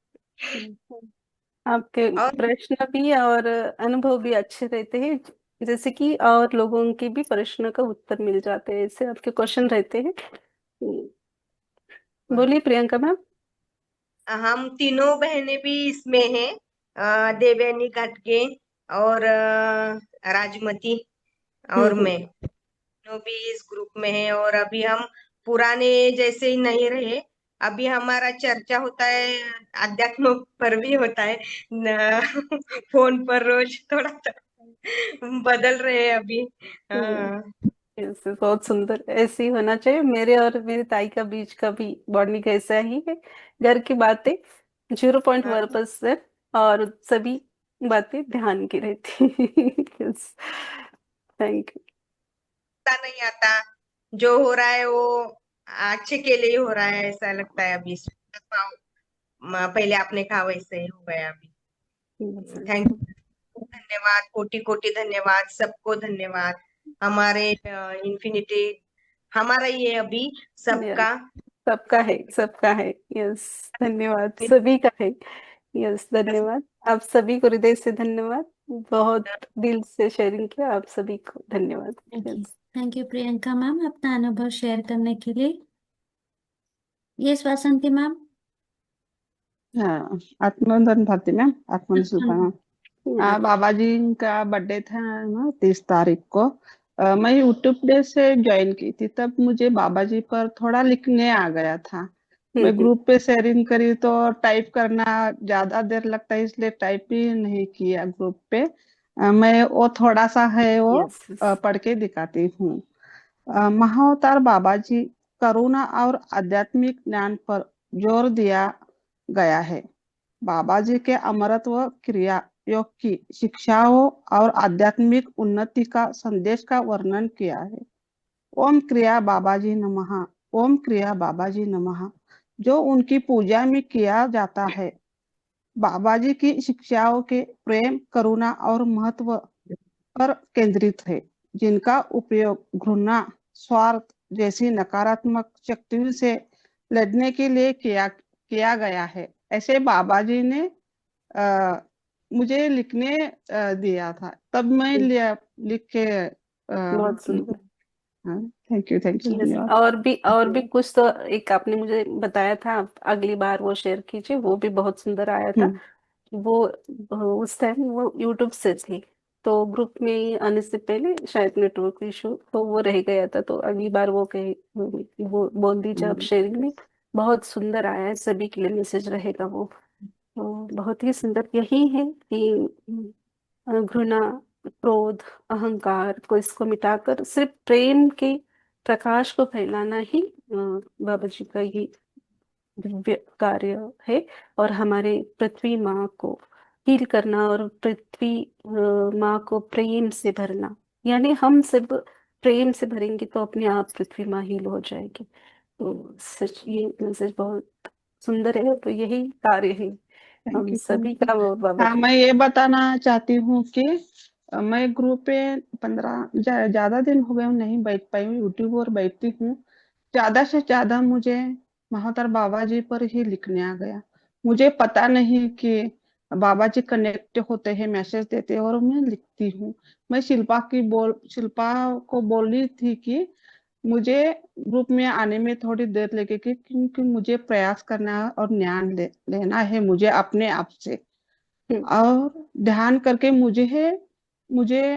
Speaker 5: आपके
Speaker 11: और
Speaker 5: प्रश्न भी और अनुभव भी अच्छे रहते हैं, जैसे कि और लोगों के भी प्रश्न का उत्तर मिल जाते हैं, ऐसे आपके क्वेश्चन रहते हैं। बोलिए प्रियंका मैम।
Speaker 11: हम तीनों बहनें भी इसमें हैं, देवयानी घाटगे और राजमती और
Speaker 5: हम्म।
Speaker 11: मैं, तीनों भी इस ग्रुप में हैं। और अभी हम पुराने जैसे ही नहीं रहे, अभी हमारा चर्चा होता है, अध्यात्म पर भी होता है फोन पर रोज थोड़ा बदल रहे हैं अभी। हाँ।
Speaker 5: ऐसे बहुत सुंदर, ऐसे ही होना चाहिए। मेरे और मेरी ताई का बीच का भी बॉन्डिंग ऐसा ही है। घर की बातें 0.1% और सभी बातें ध्यान की रहती। Yes, thank you.
Speaker 11: पता नहीं आता, जो हो रहा है वो अच्छे के लिए हो रहा है ऐसा लगता है अभी। पहले आपने कहा वैसे ही हो गया अभी। थैंक यू, धन्यवाद, कोटि कोटि धन्यवाद, सबको धन्यवाद। हमारे इन्फिनिटी हमारा ये अभी सबका
Speaker 5: सबका है, सबका है। यस, धन्यवाद, सभी का है। यस, धन्यवाद आप सभी को, हृदय से धन्यवाद। बहुत दिल से शेयरिंग किया, आप सभी को धन्यवाद। Yes,
Speaker 3: thank you Priyanka ma'am अपना अनुभव शेयर करने के लिए। Yes Vasanti ma'am.
Speaker 6: हाँ, आत्मवंदन भारती मैम, आत्मवंदन शिल्पा मैम।
Speaker 5: यस।
Speaker 6: बाबा जी का बर्थडे था ना 30 तारीख को। मैं यूट्यूब डे से ज्वाइन की थी, तब मुझे बाबा जी पर थोड़ा लिखने आ गया था। मैं ग्रुप पे शेयरिंग करी तो टाइप करना ज्यादा देर लगता है, इसलिए टाइप ही नहीं किया ग्रुप पे। मैं वो थोड़ा सा है वो
Speaker 5: यस,
Speaker 6: पढ़ के दिखाती हूँ। महाअवतार बाबा जी करुणा और आध्यात्मिक ज्ञान पर जोर दिया गया है। बाबा जी के अमरत्व क्रिया योग की शिक्षाओं और आध्यात्मिक उन्नति का संदेश का वर्णन किया है। ओम क्रिया बाबा जी नमः, ओम क्रिया बाबा जी नमः, जो उनकी पूजा में किया जाता है। बाबा जी की शिक्षाओं के प्रेम, करुणा और महत्व पर केंद्रित है, जिनका उपयोग घृणा, स्वार्थ जैसी नकारात्मक शक्तियों से लड़ने के लिए किया किया गया है। ऐसे बाबा जी ने मुझे लिखने दिया था, तब मैं लिख के
Speaker 5: बहुत सुंदर।
Speaker 6: Thank you, thank you,
Speaker 5: yes,
Speaker 6: धन्यवाद।
Speaker 5: और भी कुछ तो एक आपने मुझे बताया था, आप अगली बार वो शेयर कीजिए, वो भी बहुत सुंदर आया था। वो उस टाइम वो यूट्यूब से थी, तो ग्रुप में आने से पहले शायद नेटवर्क इशू तो वो रह गया था, तो अगली बार वो कहे, वो बोल दीजिए आप शेयरिंग में। बहुत सुंदर आया है, सभी के लिए मैसेज रहेगा वो। तो बहुत ही सुंदर यही है कि घृणा, क्रोध, अहंकार को इसको मिटाकर सिर्फ प्रेम के प्रकाश को फैलाना ही बाबा जी का ये दिव्य कार्य है। और हमारे पृथ्वी माँ को हील करना और पृथ्वी माँ को प्रेम से भरना, यानी हम सिर्फ प्रेम से भरेंगे तो अपने आप पृथ्वी माँ हील हो जाएगी। तो सच ये मैसेज बहुत सुंदर है, तो यही कार्य है
Speaker 6: थैंक
Speaker 5: हम
Speaker 6: यू,
Speaker 5: सभी
Speaker 6: थैंक यू।
Speaker 5: का वो बाबा
Speaker 6: हाँ,
Speaker 5: जी।
Speaker 6: मैं ये बताना चाहती हूँ कि मैं ग्रुप पे 15 ज्यादा दिन हो गए नहीं बैठ पाई हूँ, यूट्यूब और बैठती हूँ। ज्यादा से ज्यादा मुझे महातर बाबा जी पर ही लिखने आ गया। मुझे पता नहीं कि बाबा जी कनेक्ट होते हैं, मैसेज देते हैं और मैं लिखती हूँ। मैं शिल्पा को बोली थी कि मुझे ग्रुप में आने में थोड़ी देर लगेगी, क्योंकि मुझे प्रयास करना है और ज्ञान लेना है मुझे अपने आप से, और ध्यान करके मुझे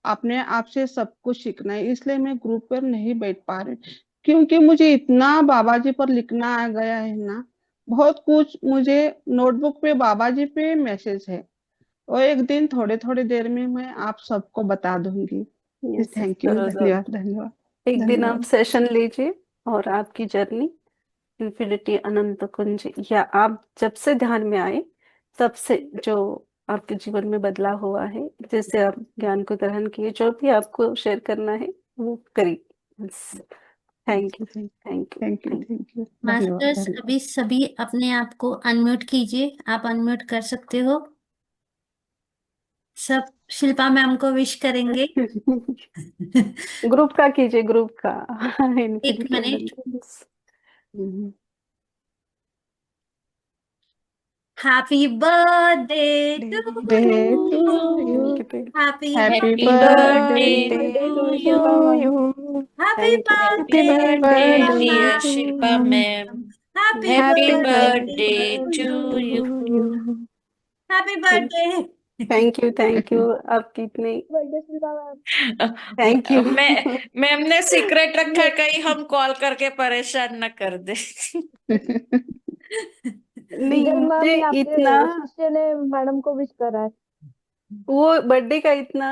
Speaker 6: अपने आप से सब कुछ सीखना है। इसलिए मैं ग्रुप पर नहीं बैठ पा रही, क्योंकि मुझे इतना बाबा जी पर लिखना आ गया है ना, बहुत कुछ। मुझे नोटबुक पे बाबा जी पे मैसेज है, और एक दिन थोड़े थोड़े देर में मैं आप सबको बता दूंगी।
Speaker 5: यस,
Speaker 6: थैंक यू,
Speaker 5: जरूर
Speaker 6: धन्यवाद, धन्यवाद,
Speaker 5: एक दिन आप
Speaker 6: धन्यवाद।
Speaker 5: सेशन लीजिए और आपकी जर्नी इन्फिनिटी अनंत कुंज, या आप जब से ध्यान में आए तब से जो आपके जीवन में बदलाव हुआ है, जैसे आप ज्ञान को ग्रहण किए, जो भी आपको शेयर करना है वो करिए। Thank you thank you
Speaker 6: thank you thank you धन्यवाद
Speaker 3: मास्टर्स
Speaker 6: धन्यवाद
Speaker 3: अभी सभी अपने आप को अनम्यूट कीजिए, आप अनम्यूट कर सकते हो। सब शिल्पा मैम को विश करेंगे।
Speaker 5: ग्रुप का कीजिए, ग्रुप का।
Speaker 3: एक
Speaker 5: infinity
Speaker 3: minute.
Speaker 5: Abundance.
Speaker 3: Happy birthday to
Speaker 6: day
Speaker 3: you,
Speaker 6: to you
Speaker 3: happy
Speaker 6: happy
Speaker 10: happy
Speaker 6: birthday
Speaker 10: birthday
Speaker 3: to
Speaker 10: to
Speaker 3: you,
Speaker 10: you.
Speaker 3: Happy
Speaker 5: thank you
Speaker 10: happy
Speaker 3: birthday
Speaker 10: birthday
Speaker 3: Shilpa
Speaker 6: birthday
Speaker 10: dear
Speaker 3: ma'am,
Speaker 10: Shilpa ma'am.
Speaker 3: Happy
Speaker 10: happy
Speaker 3: birthday
Speaker 10: birthday
Speaker 3: to
Speaker 10: to
Speaker 3: you,
Speaker 10: you.
Speaker 3: Happy birthday.
Speaker 5: Thank you आपकी इतनी
Speaker 8: birthday Shilpa ma'am.
Speaker 5: Thank you.
Speaker 10: Ma'am ने secret रखा है, कहीं हम call करके परेशान न कर दे।
Speaker 5: नहीं
Speaker 8: जब मैम
Speaker 5: मुझे
Speaker 8: आपके
Speaker 5: इतना
Speaker 8: शिष्य ने मैडम को विश करा है।
Speaker 5: वो बर्थडे का इतना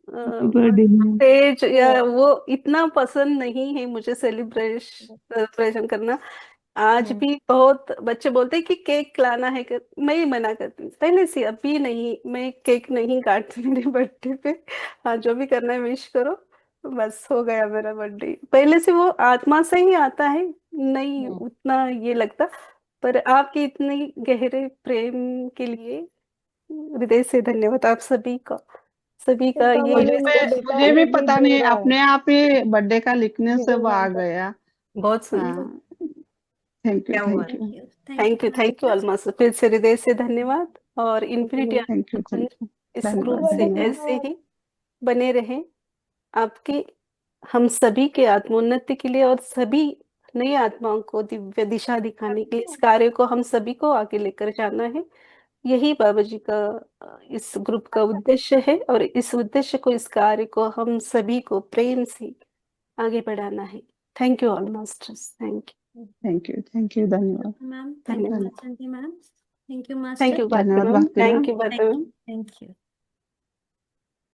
Speaker 6: बर्थडे
Speaker 5: तेज या वो इतना पसंद नहीं है मुझे सेलिब्रेशन करना। आज भी बहुत बच्चे बोलते हैं कि केक लाना है मैं ही मना करती हूँ पहले से, अभी नहीं, मैं केक नहीं काटती मेरे बर्थडे पे। हाँ जो भी करना है विश करो, बस हो गया मेरा बर्थडे। पहले से वो आत्मा से ही आता है, नहीं उतना ये लगता। पर आपके इतने गहरे प्रेम के लिए हृदय से धन्यवाद आप सभी का, सभी का।
Speaker 8: शिल्पा
Speaker 5: ये
Speaker 8: मैम इनका बेटा
Speaker 6: मुझे भी
Speaker 8: ये
Speaker 6: पता
Speaker 8: दे
Speaker 6: नहीं
Speaker 8: रहा है
Speaker 6: अपने आप ही बर्थडे का लिखने से
Speaker 8: जिगल
Speaker 6: वो आ
Speaker 8: मैम का।
Speaker 6: गया।
Speaker 5: बहुत सुंदर।
Speaker 6: हाँ थैंक यू
Speaker 11: क्या हुआ?
Speaker 6: Thank you
Speaker 5: thank you Alma sir, फिर से हृदय से धन्यवाद। और इन्फिनिटी
Speaker 6: थैंक यू
Speaker 5: इस ग्रुप
Speaker 6: धन्यवाद
Speaker 5: से
Speaker 6: धन्यवाद
Speaker 5: ऐसे ही बने रहें आपके, हम सभी के आत्मोन्नति के लिए और सभी नई आत्माओं को दिव्य दिशा दिखाने के लिए इस कार्य को हम सभी को आगे लेकर जाना है। यही बाबा जी का इस ग्रुप का उद्देश्य है और इस उद्देश्य को, इस कार्य को हम सभी को प्रेम से आगे बढ़ाना है। Thank you all masters,
Speaker 6: thank you धन्यवाद
Speaker 3: मैम,
Speaker 5: धन्यवाद।
Speaker 3: धन्यवाद Chandi ma'am, thank you
Speaker 5: thank
Speaker 3: master,
Speaker 5: you Bharati
Speaker 6: धन्यवाद
Speaker 5: ma'am,
Speaker 6: Bhakti ma'am.
Speaker 5: Thank you Bharati ma'am.
Speaker 3: Thank you.